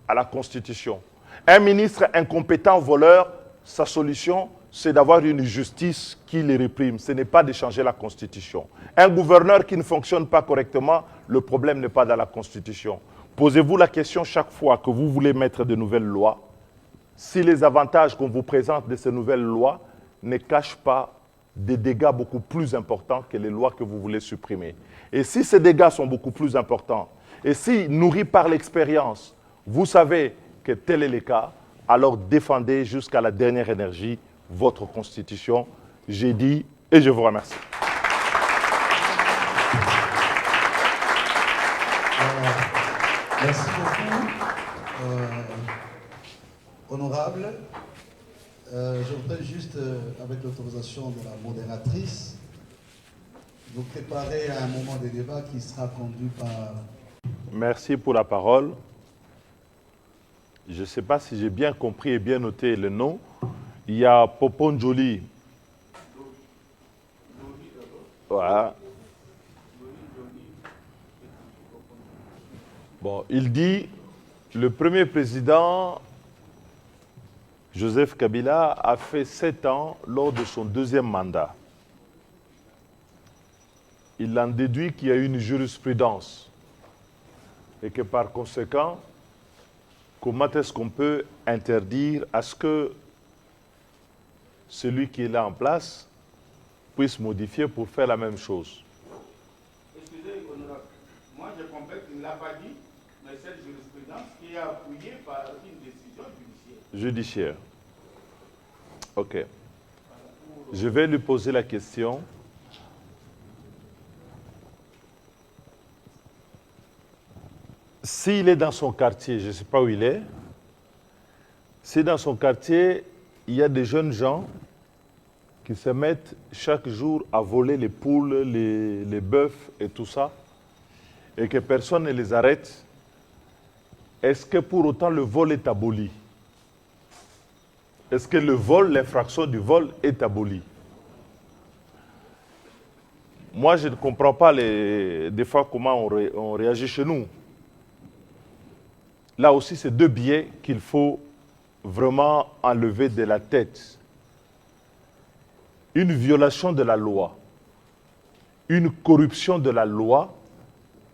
à la Constitution. Un ministre incompétent, voleur, sa solution, c'est d'avoir une justice qui les réprime. Ce n'est pas de changer la Constitution. Un gouverneur qui ne fonctionne pas correctement, le problème n'est pas dans la Constitution. Posez-vous la question chaque fois que vous voulez mettre de nouvelles lois, si les avantages qu'on vous présente de ces nouvelles lois ne cachent pas des dégâts beaucoup plus importants que les lois que vous voulez supprimer. Et si ces dégâts sont beaucoup plus importants, et si, nourris par l'expérience, vous savez que tel est le cas, alors défendez jusqu'à la dernière énergie votre Constitution. J'ai dit et je vous remercie. Merci beaucoup, honorable. Je voudrais juste, avec l'autorisation de la modératrice, vous préparer à un moment de débat qui sera conduit par... Merci pour la parole. Je ne sais pas si j'ai bien compris et bien noté le nom. Il y a Popon Joli. Voilà. Bon, il dit, le premier président, Joseph Kabila, a fait 7 ans lors de son deuxième mandat. Il en déduit qu'il y a une jurisprudence et que par conséquent, comment est-ce qu'on peut interdire à ce que celui qui est là en place puisse modifier pour faire la même chose? Excusez, honorable. Moi, je comprends qu'il ne l'a pas dit, mais cette jurisprudence qui est appuyée par une décision judiciaire. Judiciaire. OK. Je vais lui poser la question. S'il est dans son quartier, je ne sais pas où il est, si dans son quartier, il y a des jeunes gens qui se mettent chaque jour à voler les poules, les bœufs et tout ça, et que personne ne les arrête, est-ce que pour autant le vol est aboli? Est-ce que le vol, l'infraction du vol est abolie? Moi, je ne comprends pas des fois comment on réagit chez nous. Là aussi, c'est 2 biais qu'il faut vraiment enlever de la tête. Une violation de la loi, une corruption de la loi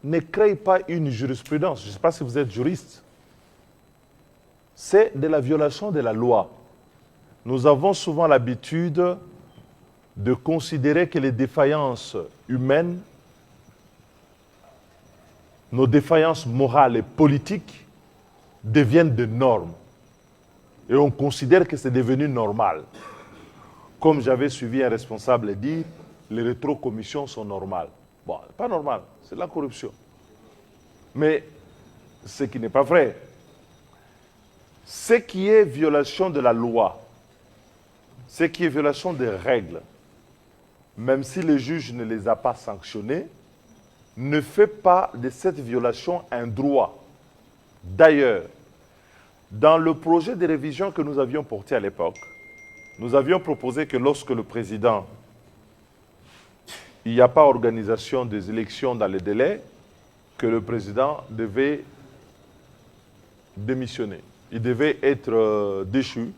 ne crée pas une jurisprudence. Je ne sais pas si vous êtes juriste. C'est de la violation de la loi. Nous avons souvent l'habitude de considérer que les défaillances humaines, nos défaillances morales et politiques deviennent des normes. Et on considère que c'est devenu normal. Comme j'avais suivi un responsable dire, les rétrocommissions sont normales. Bon, pas normal, c'est de la corruption. Mais ce qui n'est pas vrai. Ce qui est violation de la loi, ce qui est violation des règles, même si le juge ne les a pas sanctionnés, ne fait pas de cette violation un droit. D'ailleurs, dans le projet de révision que nous avions porté à l'époque, nous avions proposé que lorsque le président, il n'y a pas organisation des élections dans les délais, que le président devait démissionner. Il devait être déchu.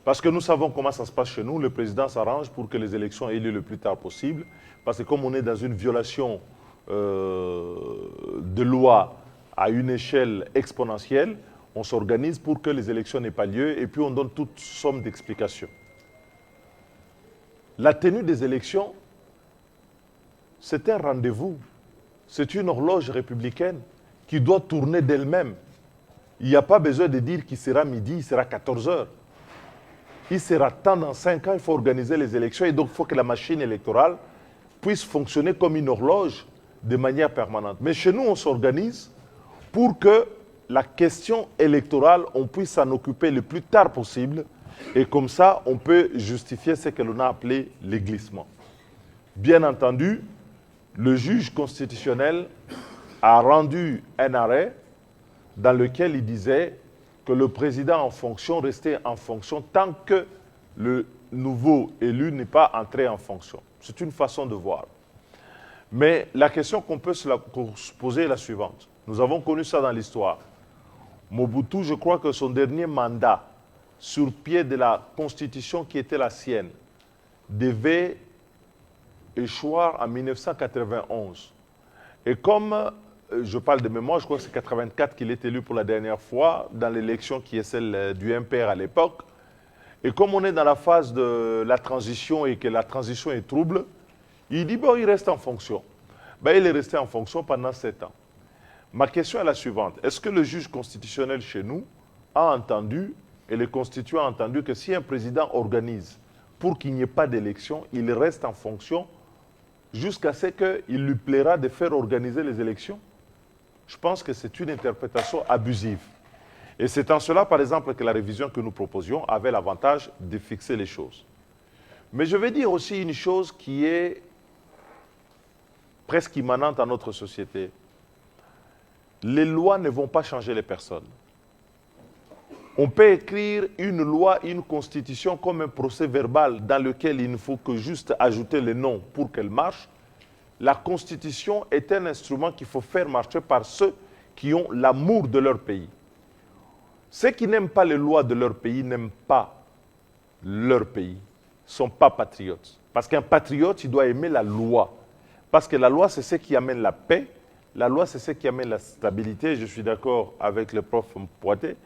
Parce que nous savons comment ça se passe chez nous. Le président s'arrange pour que les élections aient lieu le plus tard possible. Parce que comme on est dans une violation de loi à une échelle exponentielle, on s'organise pour que les élections n'aient pas lieu et puis on donne toute somme d'explications. La tenue des élections, c'est un rendez-vous. C'est une horloge républicaine qui doit tourner d'elle-même. Il n'y a pas besoin de dire qu'il sera midi, il sera 14 heures. Il sera temps dans 5 ans, il faut organiser les élections et donc il faut que la machine électorale puisse fonctionner comme une horloge de manière permanente. Mais chez nous, on s'organise pour que la question électorale, on puisse s'en occuper le plus tard possible et comme ça, on peut justifier ce que l'on a appelé les glissements. Bien entendu, le juge constitutionnel a rendu un arrêt dans lequel il disait que le président en fonction restait en fonction tant que le nouveau élu n'est pas entré en fonction. C'est une façon de voir. Mais la question qu'on peut se poser est la suivante. Nous avons connu ça dans l'histoire. Mobutu, je crois que son dernier mandat, sur pied de la constitution qui était la sienne, devait échoir en 1991. Et comme je parle de mémoire, je crois que c'est 84 qu'il est élu pour la dernière fois dans l'élection qui est celle du MPR à l'époque. Et comme on est dans la phase de la transition et que la transition est trouble, il dit, bon, il reste en fonction. Ben, il est resté en fonction pendant 7 ans. Ma question est la suivante. Est-ce que le juge constitutionnel chez nous a entendu, et le constituant a entendu, que si un président organise pour qu'il n'y ait pas d'élection, il reste en fonction jusqu'à ce qu'il lui plaira de faire organiser les élections? Je pense que c'est une interprétation abusive. Et c'est en cela, par exemple, que la révision que nous proposions avait l'avantage de fixer les choses. Mais je vais dire aussi une chose qui est presque immanente à notre société. Les lois ne vont pas changer les personnes. On peut écrire une loi, une constitution comme un procès verbal dans lequel il ne faut que juste ajouter les noms pour qu'elle marche. La constitution est un instrument qu'il faut faire marcher par ceux qui ont l'amour de leur pays. Ceux qui n'aiment pas les lois de leur pays n'aiment pas leur pays, ne sont pas patriotes. Parce qu'un patriote, il doit aimer la loi. Parce que la loi, c'est ce qui amène la paix. La loi, c'est ce qui amène la stabilité. Je suis d'accord avec le prof Poité.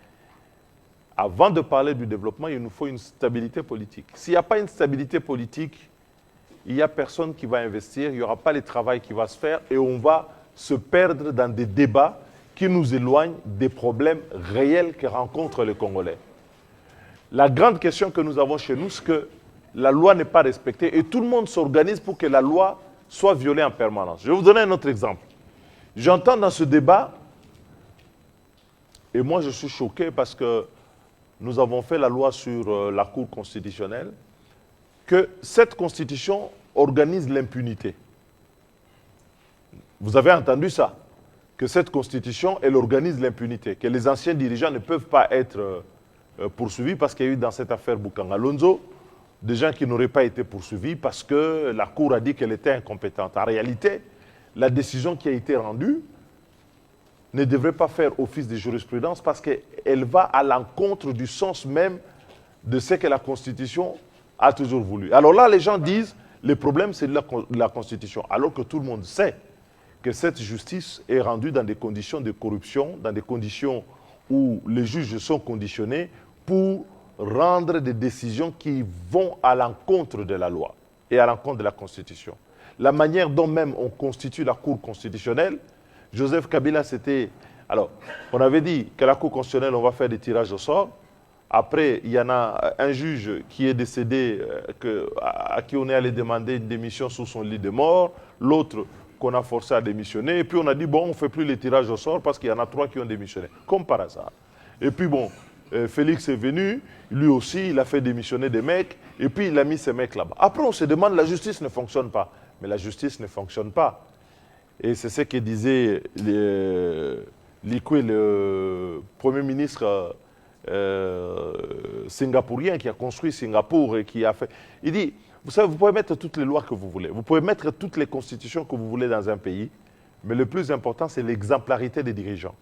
Avant de parler du développement, il nous faut une stabilité politique. S'il n'y a pas une stabilité politique, il n'y a personne qui va investir, il n'y aura pas le travail qui va se faire et on va se perdre dans des débats qui nous éloignent des problèmes réels que rencontrent les Congolais. La grande question que nous avons chez nous, c'est que la loi n'est pas respectée et tout le monde s'organise pour que la loi soit violée en permanence. Je vais vous donner un autre exemple. J'entends dans ce débat, et moi je suis choqué parce que nous avons fait la loi sur la Cour constitutionnelle, que cette constitution organise l'impunité. Vous avez entendu ça? Que cette constitution, elle organise l'impunité, que les anciens dirigeants ne peuvent pas être poursuivis parce qu'il y a eu dans cette affaire Bukanga Lonzo des gens qui n'auraient pas été poursuivis parce que la Cour a dit qu'elle était incompétente. En réalité, la décision qui a été rendue ne devrait pas faire office de jurisprudence parce qu'elle va à l'encontre du sens même de ce que la Constitution a toujours voulu. Alors là, les gens disent, le problème c'est de la Constitution, alors que tout le monde sait que cette justice est rendue dans des conditions de corruption, dans des conditions où les juges sont conditionnés pour rendre des décisions qui vont à l'encontre de la loi et à l'encontre de la Constitution. La manière dont même on constitue la Cour constitutionnelle, Joseph Kabila, c'était... Alors, on avait dit que la Cour constitutionnelle, on va faire des tirages au sort. Après, il y en a un juge qui est décédé, à qui on est allé demander une démission sous son lit de mort, l'autre qu'on a forcé à démissionner, et puis on a dit, bon, on ne fait plus les tirages au sort parce qu'il y en a 3 qui ont démissionné, comme par hasard. Et puis bon, Félix est venu, lui aussi, il a fait démissionner des mecs, et puis il a mis ces mecs là-bas. Après, on se demande, la justice ne fonctionne pas. Mais la justice ne fonctionne pas. Et c'est ce que disait Likwe, le Premier ministre singapourien qui a construit Singapour et qui a fait... Il dit, vous savez, vous pouvez mettre toutes les lois que vous voulez, vous pouvez mettre toutes les constitutions que vous voulez dans un pays, Mais le plus important, c'est l'exemplarité des dirigeants.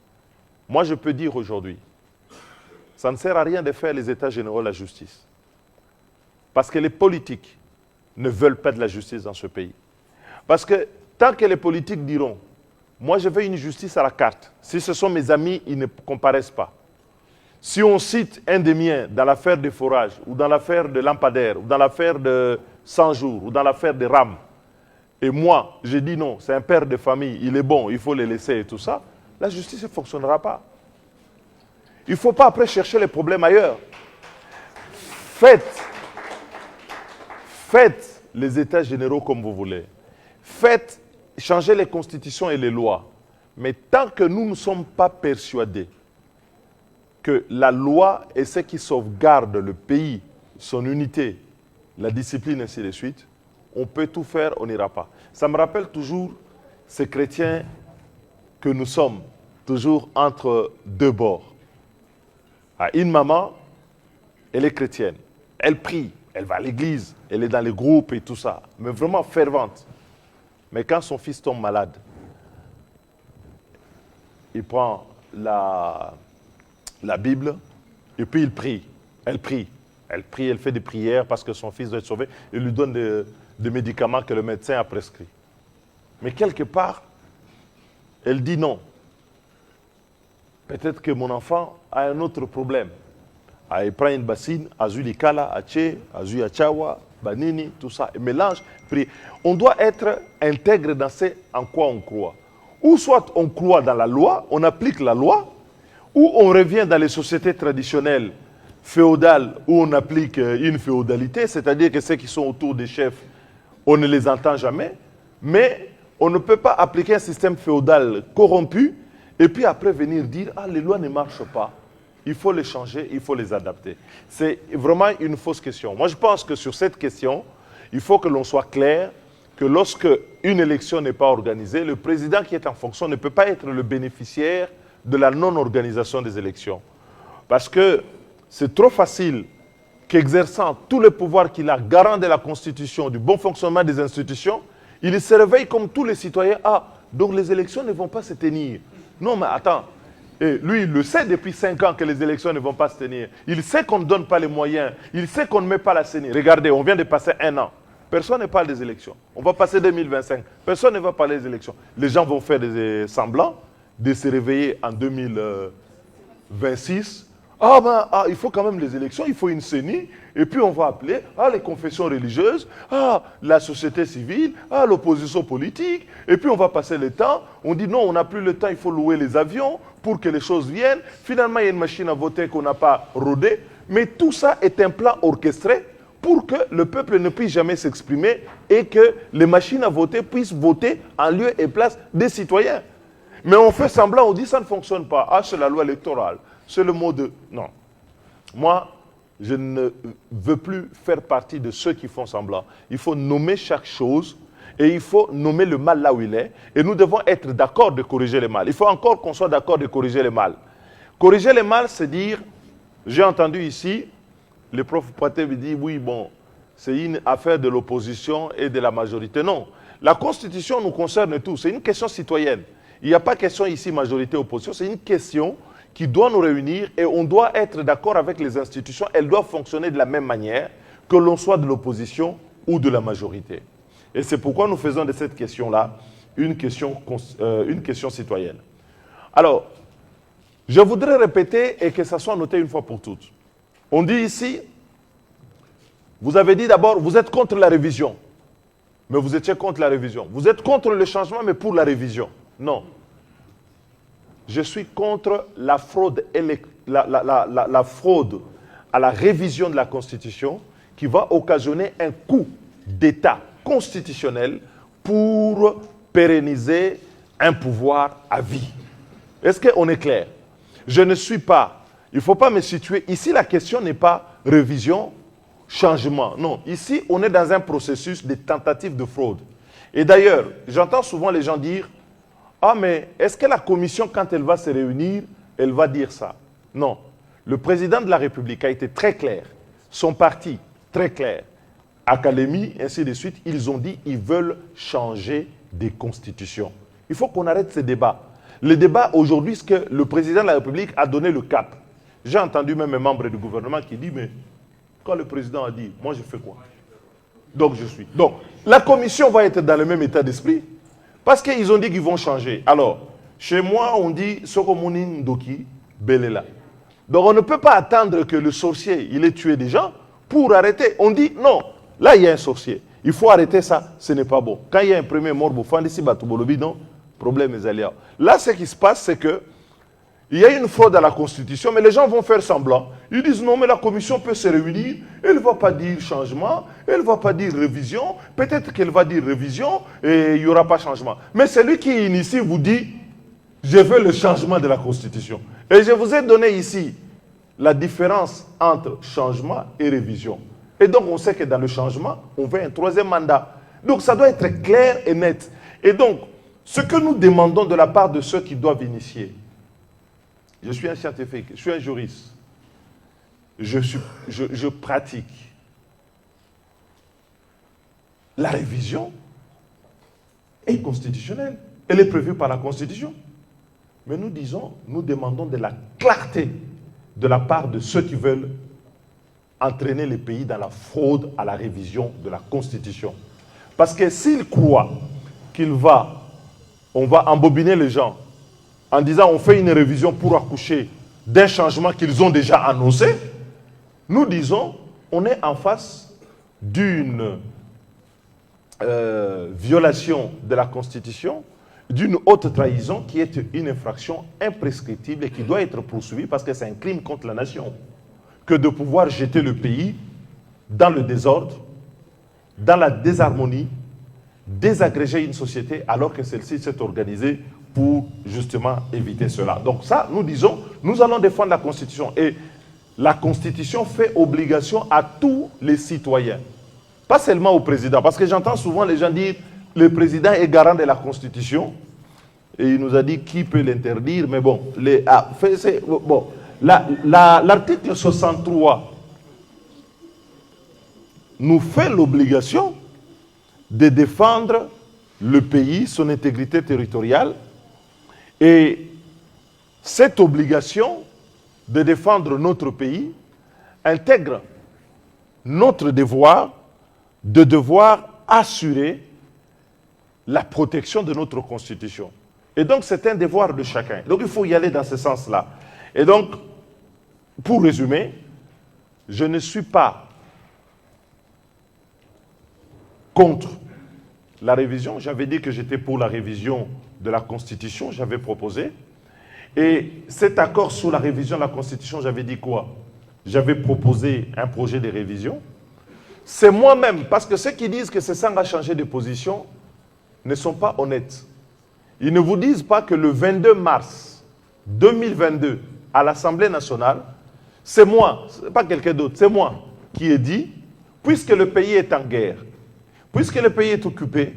Moi, je peux dire aujourd'hui, ça ne sert à rien de faire les États généraux de la justice. Parce que les politiques ne veulent pas de la justice dans ce pays. Parce que tant que les politiques diront, moi je veux une justice à la carte, si ce sont mes amis, ils ne comparaissent pas. Si on cite un des miens dans l'affaire des forages, ou dans l'affaire de lampadaires, ou dans l'affaire de 100 jours, ou dans l'affaire des rames, et moi, je dis non, c'est un père de famille, il est bon, il faut le laisser et tout ça, la justice ne fonctionnera pas. Il ne faut pas après chercher les problèmes ailleurs. Faites les états généraux comme vous voulez. Faites changer les constitutions et les lois. Mais tant que nous ne sommes pas persuadés que la loi est ce qui sauvegarde le pays, son unité, la discipline, ainsi de suite, on peut tout faire, on n'ira pas. Ça me rappelle toujours ces chrétiens que nous sommes, toujours entre deux bords. Une maman, elle est chrétienne, elle prie, elle va à l'église, elle est dans les groupes et tout ça, mais vraiment fervente. Mais quand son fils tombe malade, il prend la Bible et puis il prie. Elle prie. Elle prie, elle fait des prières parce que son fils doit être sauvé. Il lui donne des médicaments que le médecin a prescrits. Mais quelque part, elle dit non. Peut-être que mon enfant a un autre problème. Il prend une bassine, Azu Likala, Ache, Azu Achawa, Banini, tout ça. Et mélange, prie. On doit être intègre dans ce en quoi on croit. Ou soit on croit dans la loi, on applique la loi, ou on revient dans les sociétés traditionnelles féodales où on applique une féodalité, c'est-à-dire que ceux qui sont autour des chefs, on ne les entend jamais, mais on ne peut pas appliquer un système féodal corrompu et puis après venir dire « Ah, les lois ne marchent pas, il faut les changer, il faut les adapter ». C'est vraiment une fausse question. Moi, je pense que sur cette question, il faut que l'on soit clair que lorsque une élection n'est pas organisée, le président qui est en fonction ne peut pas être le bénéficiaire de la non-organisation des élections. Parce que c'est trop facile qu'exerçant tous les pouvoirs qu'il a, garant de la Constitution, du bon fonctionnement des institutions, il se réveille comme tous les citoyens. Ah, donc les élections ne vont pas se tenir. Non, mais attends. Et lui, il le sait depuis 5 ans que les élections ne vont pas se tenir. Il sait qu'on ne donne pas les moyens. Il sait qu'on ne met pas la CENI. Regardez, on vient de passer 1 an. Personne ne parle des élections. On va passer 2025. Personne ne va parler des élections. Les gens vont faire des semblants de se réveiller en 2026. Il faut quand même les élections, il faut une CENI, et puis on va appeler les confessions religieuses, la société civile, l'opposition politique, et puis on va passer le temps, on dit non, on n'a plus le temps, il faut louer les avions pour que les choses viennent. Finalement, il y a une machine à voter qu'on n'a pas rodée, mais tout ça est un plan orchestré pour que le peuple ne puisse jamais s'exprimer et que les machines à voter puissent voter en lieu et place des citoyens. Mais on fait semblant, on dit ça ne fonctionne pas. C'est la loi électorale. C'est le mot de... Non. Moi, je ne veux plus faire partie de ceux qui font semblant. Il faut nommer chaque chose et il faut nommer le mal là où il est. Et nous devons être d'accord de corriger le mal. Il faut encore qu'on soit d'accord de corriger le mal. Corriger le mal, c'est dire... J'ai entendu ici, le prof Paté me dit, oui, bon, c'est une affaire de l'opposition et de la majorité. Non. La Constitution nous concerne tous. C'est une question citoyenne. Il n'y a pas question ici majorité-opposition. C'est une question qui doit nous réunir et on doit être d'accord avec les institutions. Elles doivent fonctionner de la même manière que l'on soit de l'opposition ou de la majorité. Et c'est pourquoi nous faisons de cette question-là une question citoyenne. Alors, je voudrais répéter et que ça soit noté une fois pour toutes. On dit ici, vous avez dit d'abord, vous êtes contre la révision. Mais vous étiez contre la révision. Vous êtes contre le changement, mais pour la révision. Non. Je suis contre la fraude, la fraude à la révision de la Constitution qui va occasionner un coup d'État constitutionnel pour pérenniser un pouvoir à vie. Est-ce qu'on est clair? Je ne suis pas, il ne faut pas me situer. Ici, la question n'est pas révision, changement. Non, ici, on est dans un processus de tentative de fraude. Et d'ailleurs, j'entends souvent les gens dire mais est-ce que la commission, quand elle va se réunir, elle va dire ça? Non. Le président de la République a été très clair. Son parti, très clair. Académie, ainsi de suite, ils ont dit qu'ils veulent changer des constitutions. Il faut qu'on arrête ces débats. Le débat aujourd'hui, c'est que le président de la République a donné le cap. J'ai entendu même un membre du gouvernement qui dit, mais quand le président a dit, moi je fais quoi? Donc je suis. Donc la commission va être dans le même état d'esprit parce qu'ils ont dit qu'ils vont changer. Alors, chez moi, on dit Sokomounin Ndoki Belela. Donc on ne peut pas attendre que le sorcier, il ait tué des gens pour arrêter. On dit non, là il y a un sorcier. Il faut arrêter ça, ce n'est pas bon. Quand il y a un premier mort, non, problème est allé. Là, ce qui se passe, c'est que il y a une fraude à la Constitution, mais les gens vont faire semblant. Ils disent non, mais la commission peut se réunir, elle ne va pas dire changement, elle ne va pas dire révision, peut-être qu'elle va dire révision et il n'y aura pas changement. Mais celui qui initie vous dit, je veux le changement de la Constitution. Et je vous ai donné ici la différence entre changement et révision. Et donc on sait que dans le changement, on veut un troisième mandat. Donc ça doit être clair et net. Et donc, ce que nous demandons de la part de ceux qui doivent initier, je suis un scientifique, je suis un juriste, je pratique. La révision est constitutionnelle. Elle est prévue par la Constitution. Mais nous demandons de la clarté de la part de ceux qui veulent entraîner les pays dans la fraude à la révision de la Constitution. Parce que s'ils croient on va embobiner les gens en disant on fait une révision pour accoucher d'un changement qu'ils ont déjà annoncé, nous disons on est en face d'une violation de la Constitution, d'une haute trahison qui est une infraction imprescriptible et qui doit être poursuivie parce que c'est un crime contre la nation que de pouvoir jeter le pays dans le désordre, dans la désharmonie, désagréger une société alors que celle-ci s'est organisée pour justement éviter cela. Donc ça, nous disons, nous allons défendre la Constitution. Et la Constitution fait obligation à tous les citoyens. Pas seulement au président. Parce que j'entends souvent les gens dire, le président est garant de la Constitution. Et il nous a dit qui peut l'interdire. Mais bon, l'article 63 nous fait l'obligation de défendre le pays, son intégrité territoriale. Et cette obligation de défendre notre pays intègre notre devoir de devoir assurer la protection de notre Constitution. Et donc c'est un devoir de chacun. Donc il faut y aller dans ce sens-là. Et donc, pour résumer, je ne suis pas contre la révision. J'avais dit que j'étais pour la révision de la Constitution, j'avais proposé. Et cet accord sur la révision de la Constitution, j'avais dit quoi? J'avais proposé un projet de révision. C'est moi-même, parce que ceux qui disent que c'est ça va changer de position ne sont pas honnêtes. Ils ne vous disent pas que le 22 mars 2022, à l'Assemblée nationale, c'est moi, pas quelqu'un d'autre, c'est moi qui ai dit, puisque le pays est en guerre, puisque le pays est occupé,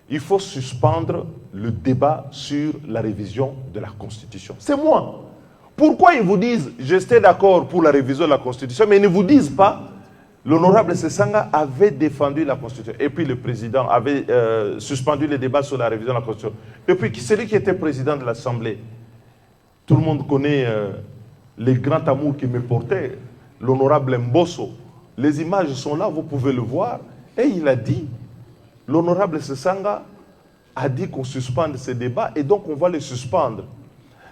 il faut suspendre le débat sur la révision de la Constitution. C'est moi. Pourquoi ils vous disent, j'étais d'accord pour la révision de la Constitution, mais ils ne vous disent pas, l'honorable Sesanga avait défendu la Constitution. Et puis le président avait suspendu les débats sur la révision de la Constitution. Et puis celui qui était président de l'Assemblée, tout le monde connaît les grands amours qu'il me portait, l'honorable Mbosso. Les images sont là, vous pouvez le voir. Et il a dit, l'honorable Sesanga a dit qu'on suspende ces débats et donc on va les suspendre.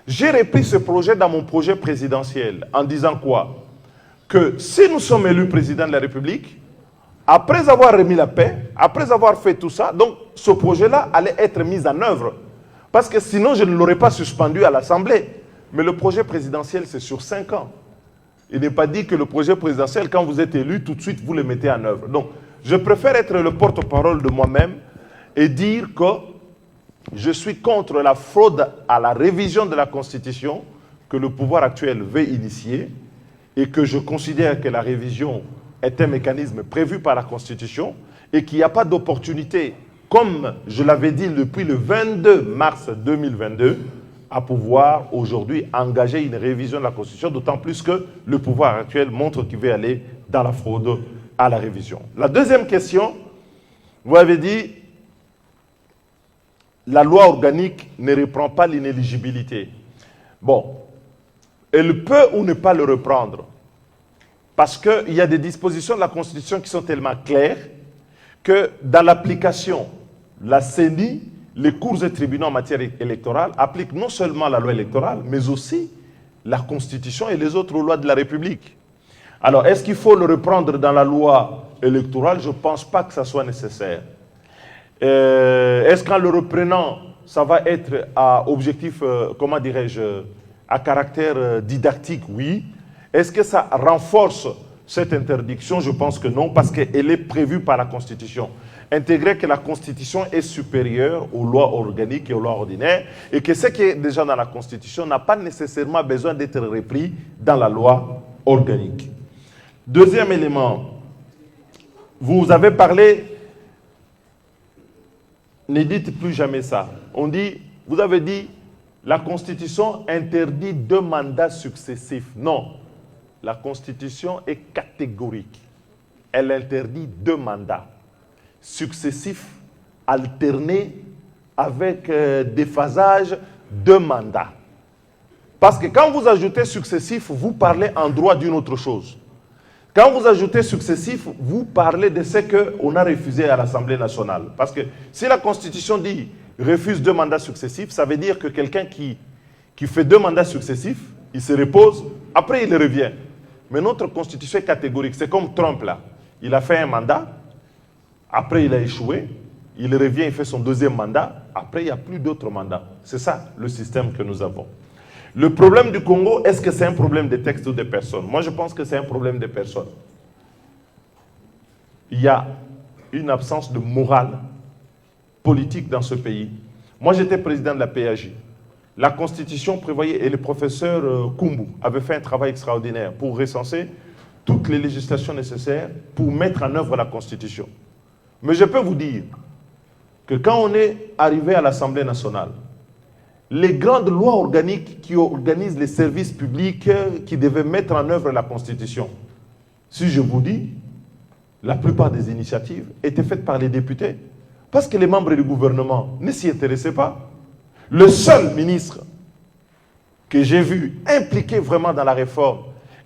J'ai repris ce projet dans mon projet présidentiel en disant quoi? Que si nous sommes élus président de la République, après avoir remis la paix, après avoir fait tout ça, donc ce projet-là allait être mis en œuvre. Parce que sinon, je ne l'aurais pas suspendu à l'Assemblée. Mais le projet présidentiel, c'est sur 5 ans. Il n'est pas dit que le projet présidentiel, quand vous êtes élu, tout de suite, vous le mettez en œuvre. Donc, je préfère être le porte-parole de moi-même et dire que je suis contre la fraude à la révision de la Constitution que le pouvoir actuel veut initier et que je considère que la révision est un mécanisme prévu par la Constitution et qu'il n'y a pas d'opportunité, comme je l'avais dit depuis le 22 mars 2022, à pouvoir aujourd'hui engager une révision de la Constitution, d'autant plus que le pouvoir actuel montre qu'il veut aller dans la fraude à la révision. La deuxième question, vous avez dit la loi organique ne reprend pas l'inéligibilité. Bon, elle peut ou ne pas le reprendre. Parce qu'il y a des dispositions de la Constitution qui sont tellement claires que dans l'application, la CENI, les cours et tribunaux en matière électorale appliquent non seulement la loi électorale, mais aussi la Constitution et les autres lois de la République. Alors, est-ce qu'il faut le reprendre dans la loi électorale? Je ne pense pas que ça soit nécessaire. Est-ce qu'en le reprenant, ça va être à objectif, comment dirais-je, à caractère didactique? Oui. Est-ce que ça renforce cette interdiction? Je pense que non, parce qu'elle est prévue par la Constitution. Intégrer que la Constitution est supérieure aux lois organiques et aux lois ordinaires, et que ce qui est déjà dans la Constitution n'a pas nécessairement besoin d'être repris dans la loi organique. Deuxième élément, vous avez parlé, ne dites plus jamais ça. Vous avez dit, la Constitution interdit 2 mandats successifs. Non, la Constitution est catégorique. Elle interdit 2 mandats successifs, alternés, avec déphasage, 2 mandats. Parce que quand vous ajoutez successif, vous parlez en droit d'une autre chose. Quand vous ajoutez successif, vous parlez de ce qu'on a refusé à l'Assemblée nationale. Parce que si la Constitution dit refuse 2 mandats successifs, ça veut dire que quelqu'un qui fait 2 mandats successifs, il se repose, après il revient. Mais notre Constitution est catégorique. C'est comme Trump là. Il a fait un mandat, après il a échoué, il revient, il fait son 2e mandat, après il n'y a plus d'autres mandats. C'est ça le système que nous avons. Le problème du Congo, est-ce que c'est un problème des textes ou des personnes? Moi je pense que c'est un problème des personnes. Il y a une absence de morale politique dans ce pays. Moi j'étais président de la PAJ. La Constitution prévoyait, et le professeur Kumbu avait fait un travail extraordinaire pour recenser toutes les législations nécessaires pour mettre en œuvre la Constitution. Mais je peux vous dire que quand on est arrivé à l'Assemblée nationale, les grandes lois organiques qui organisent les services publics qui devaient mettre en œuvre la Constitution, si je vous dis, la plupart des initiatives étaient faites par les députés, parce que les membres du gouvernement ne s'y intéressaient pas. Le seul ministre que j'ai vu impliqué vraiment dans la réforme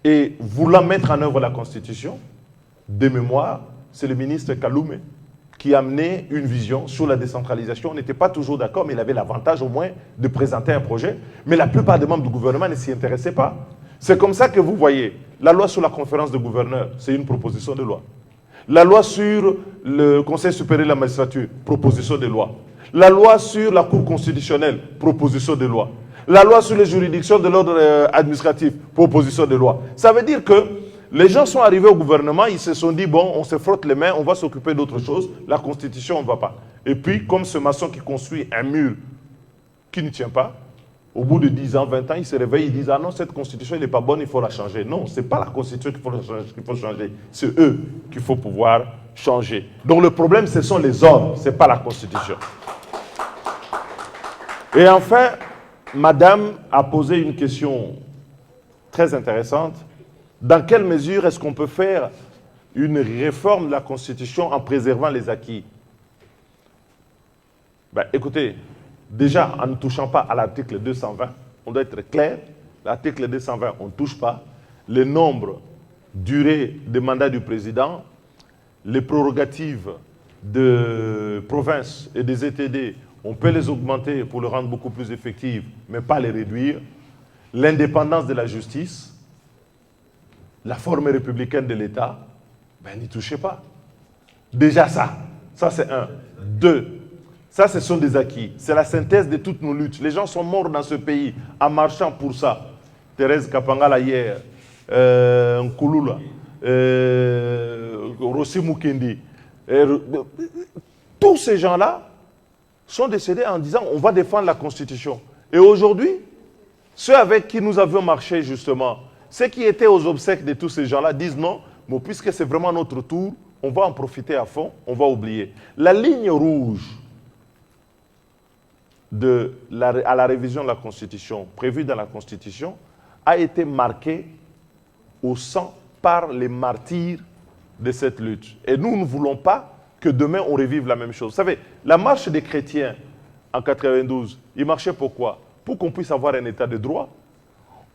et voulant mettre en œuvre la Constitution, de mémoire, c'est le ministre Kaloumé, qui a amené une vision sur la décentralisation. On n'était pas toujours d'accord, mais il avait l'avantage au moins de présenter un projet. Mais la plupart des membres du gouvernement ne s'y intéressaient pas. C'est comme ça que vous voyez, la loi sur la conférence de gouverneurs, c'est une proposition de loi. La loi sur le Conseil supérieur de la magistrature, proposition de loi. La loi sur la Cour constitutionnelle, proposition de loi. La loi sur les juridictions de l'ordre administratif, proposition de loi. Ça veut dire que les gens sont arrivés au gouvernement, ils se sont dit, bon, on se frotte les mains, on va s'occuper d'autre chose, la Constitution, on ne va pas. Et puis, comme ce maçon qui construit un mur qui ne tient pas, au bout de 10 ans, 20 ans, ils se réveillent, ils disent, ah non, cette Constitution, elle n'est pas bonne, il faut la changer. Non, ce n'est pas la Constitution qu'il faut changer, c'est eux qu'il faut pouvoir changer. Donc le problème, ce sont les hommes, ce n'est pas la Constitution. Et enfin, Madame a posé une question très intéressante. Dans quelle mesure est-ce qu'on peut faire une réforme de la Constitution en préservant les acquis? Ben, écoutez, déjà, en ne touchant pas à l'article 220, on doit être clair, l'article 220, on ne touche pas. Le nombre, durée des mandats du président, les prérogatives de provinces et des ETD, on peut les augmenter pour les rendre beaucoup plus effectives, mais pas les réduire. L'indépendance de la justice, la forme républicaine de l'État, ben n'y touchez pas. Déjà ça c'est 1. 2, ça ce sont des acquis. C'est la synthèse de toutes nos luttes. Les gens sont morts dans ce pays en marchant pour ça. Thérèse Kapangala hier, Nkouloula, Rossi Mukendi, tous ces gens-là sont décédés en disant on va défendre la Constitution. Et aujourd'hui, ceux avec qui nous avions marché justement, ceux qui étaient aux obsèques de tous ces gens-là disent non, mais puisque c'est vraiment notre tour, on va en profiter à fond, on va oublier. La ligne rouge à la révision de la Constitution, prévue dans la Constitution, a été marquée au sang par les martyrs de cette lutte. Et nous ne voulons pas que demain on revive la même chose. Vous savez, la marche des chrétiens en 92, il marchait pourquoi? Pour qu'on puisse avoir un état de droit,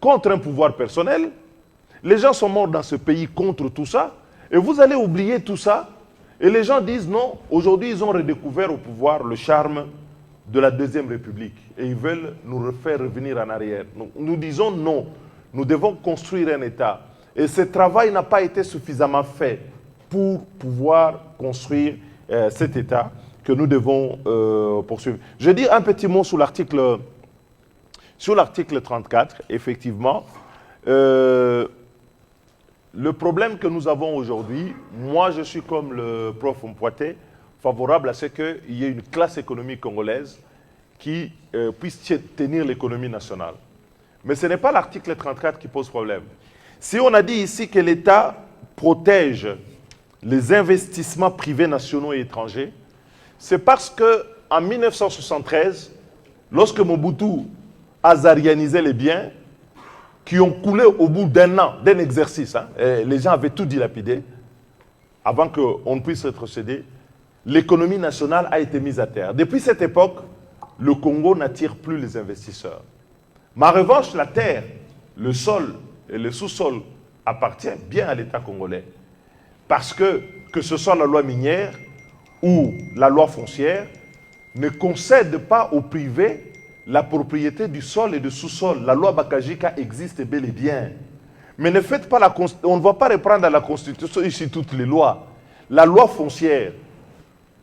contre un pouvoir personnel. Les gens sont morts dans ce pays contre tout ça, et vous allez oublier tout ça, et les gens disent non, aujourd'hui ils ont redécouvert au pouvoir le charme de la Deuxième République, et ils veulent nous refaire revenir en arrière. Nous disons non, nous devons construire un État, et ce travail n'a pas été suffisamment fait pour pouvoir construire cet État que nous devons poursuivre. Je dis un petit mot sur l'article 34, effectivement. Le problème que nous avons aujourd'hui, moi je suis comme le prof Mpoité, favorable à ce qu'il y ait une classe économique congolaise qui puisse tenir l'économie nationale. Mais ce n'est pas l'article 34 qui pose problème. Si on a dit ici que l'État protège les investissements privés nationaux et étrangers, c'est parce qu'en 1973, lorsque Mobutu azarianisait les biens, qui ont coulé au bout d'un an, d'un exercice, les gens avaient tout dilapidé, avant qu'on ne puisse retrocéder, l'économie nationale a été mise à terre. Depuis cette époque, le Congo n'attire plus les investisseurs. Mais en revanche, la terre, le sol et le sous-sol appartiennent bien à l'État congolais. Parce que ce soit la loi minière ou la loi foncière, ne concède pas au privé la propriété du sol et du sous-sol. La loi Bakajika existe bel et bien. Mais ne faites pas on ne va pas reprendre à la Constitution ici toutes les lois. La loi foncière,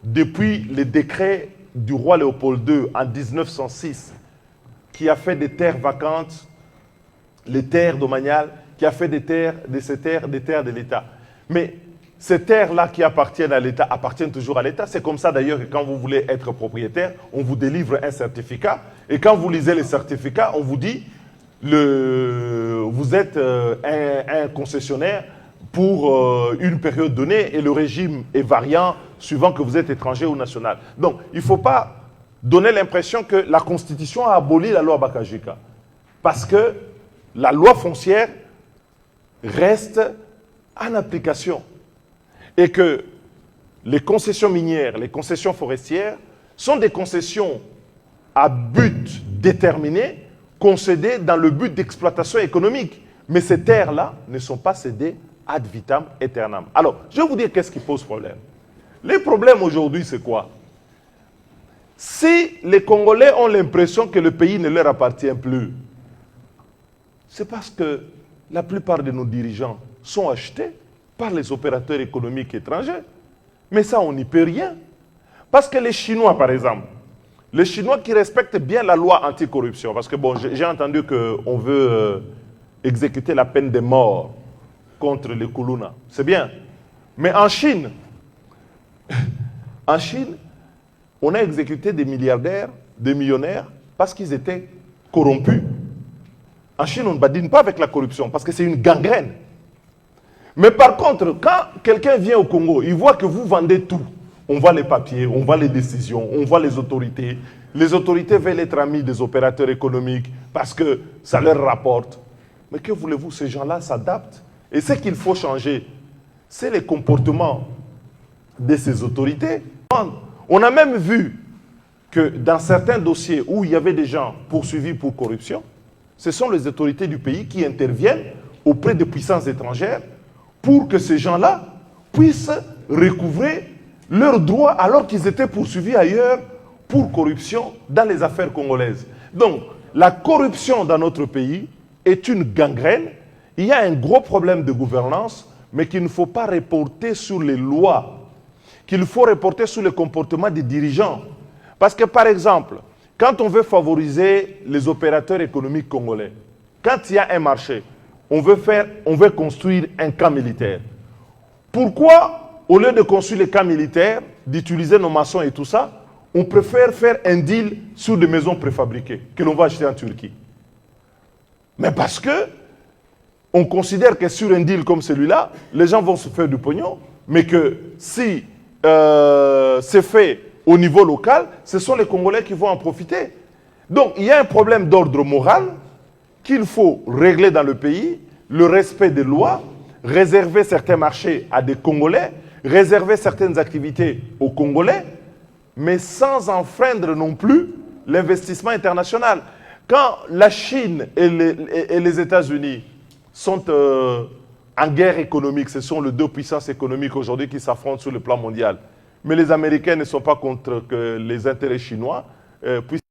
depuis le décret du roi Léopold II en 1906, qui a fait des terres vacantes, les terres domaniales, qui a fait de ces terres des terres de l'État. Mais ces terres-là qui appartiennent à l'État appartiennent toujours à l'État. C'est comme ça d'ailleurs que quand vous voulez être propriétaire, on vous délivre un certificat. Et quand vous lisez les certificats, on vous dit vous êtes un concessionnaire pour une période donnée et le régime est variant suivant que vous êtes étranger ou national. Donc, il ne faut pas donner l'impression que la Constitution a aboli la loi Bakajika. Parce que la loi foncière reste en application. Et que les concessions minières, les concessions forestières sont des concessions à but déterminé, concédées dans le but d'exploitation économique. Mais ces terres-là ne sont pas cédées ad vitam aeternam. Alors, je vais vous dire qu'est-ce qui pose problème. Les problèmes aujourd'hui, c'est quoi? Si les Congolais ont l'impression que le pays ne leur appartient plus, c'est parce que la plupart de nos dirigeants sont achetés par les opérateurs économiques étrangers. Mais ça, on n'y peut rien. Parce que les Chinois, par exemple, les Chinois qui respectent bien la loi anticorruption, parce que bon, j'ai entendu qu'on veut exécuter la peine de mort contre les Kuluna. C'est bien. Mais en Chine, on a exécuté des milliardaires, des millionnaires, parce qu'ils étaient corrompus. En Chine, on ne badine pas avec la corruption, parce que c'est une gangrène. Mais par contre, quand quelqu'un vient au Congo, il voit que vous vendez tout. On voit les papiers, on voit les décisions, on voit les autorités. Les autorités veulent être amis des opérateurs économiques parce que ça leur rapporte. Mais que voulez-vous, ces gens-là s'adaptent. Et ce qu'il faut changer, c'est les comportements de ces autorités. On a même vu que dans certains dossiers où il y avait des gens poursuivis pour corruption, ce sont les autorités du pays qui interviennent auprès de puissances étrangères pour que ces gens-là puissent recouvrer leurs droits alors qu'ils étaient poursuivis ailleurs pour corruption dans les affaires congolaises. Donc, la corruption dans notre pays est une gangrène. Il y a un gros problème de gouvernance, mais qu'il ne faut pas reporter sur les lois, qu'il faut reporter sur le comportement des dirigeants. Parce que, par exemple, quand on veut favoriser les opérateurs économiques congolais, quand il y a un marché, on veut construire un camp militaire. Pourquoi, au lieu de construire les camps militaires, d'utiliser nos maçons et tout ça, on préfère faire un deal sur des maisons préfabriquées que l'on va acheter en Turquie? Mais parce que on considère que sur un deal comme celui-là, les gens vont se faire du pognon, mais que si c'est fait au niveau local, ce sont les Congolais qui vont en profiter. Donc, il y a un problème d'ordre moral qu'il faut régler dans le pays, le respect des lois, réserver certains marchés à des Congolais, réserver certaines activités aux Congolais, mais sans enfreindre non plus l'investissement international. Quand la Chine et les États-Unis sont en guerre économique, ce sont les deux puissances économiques aujourd'hui qui s'affrontent sur le plan mondial. Mais les Américains ne sont pas contre que les intérêts chinois puissent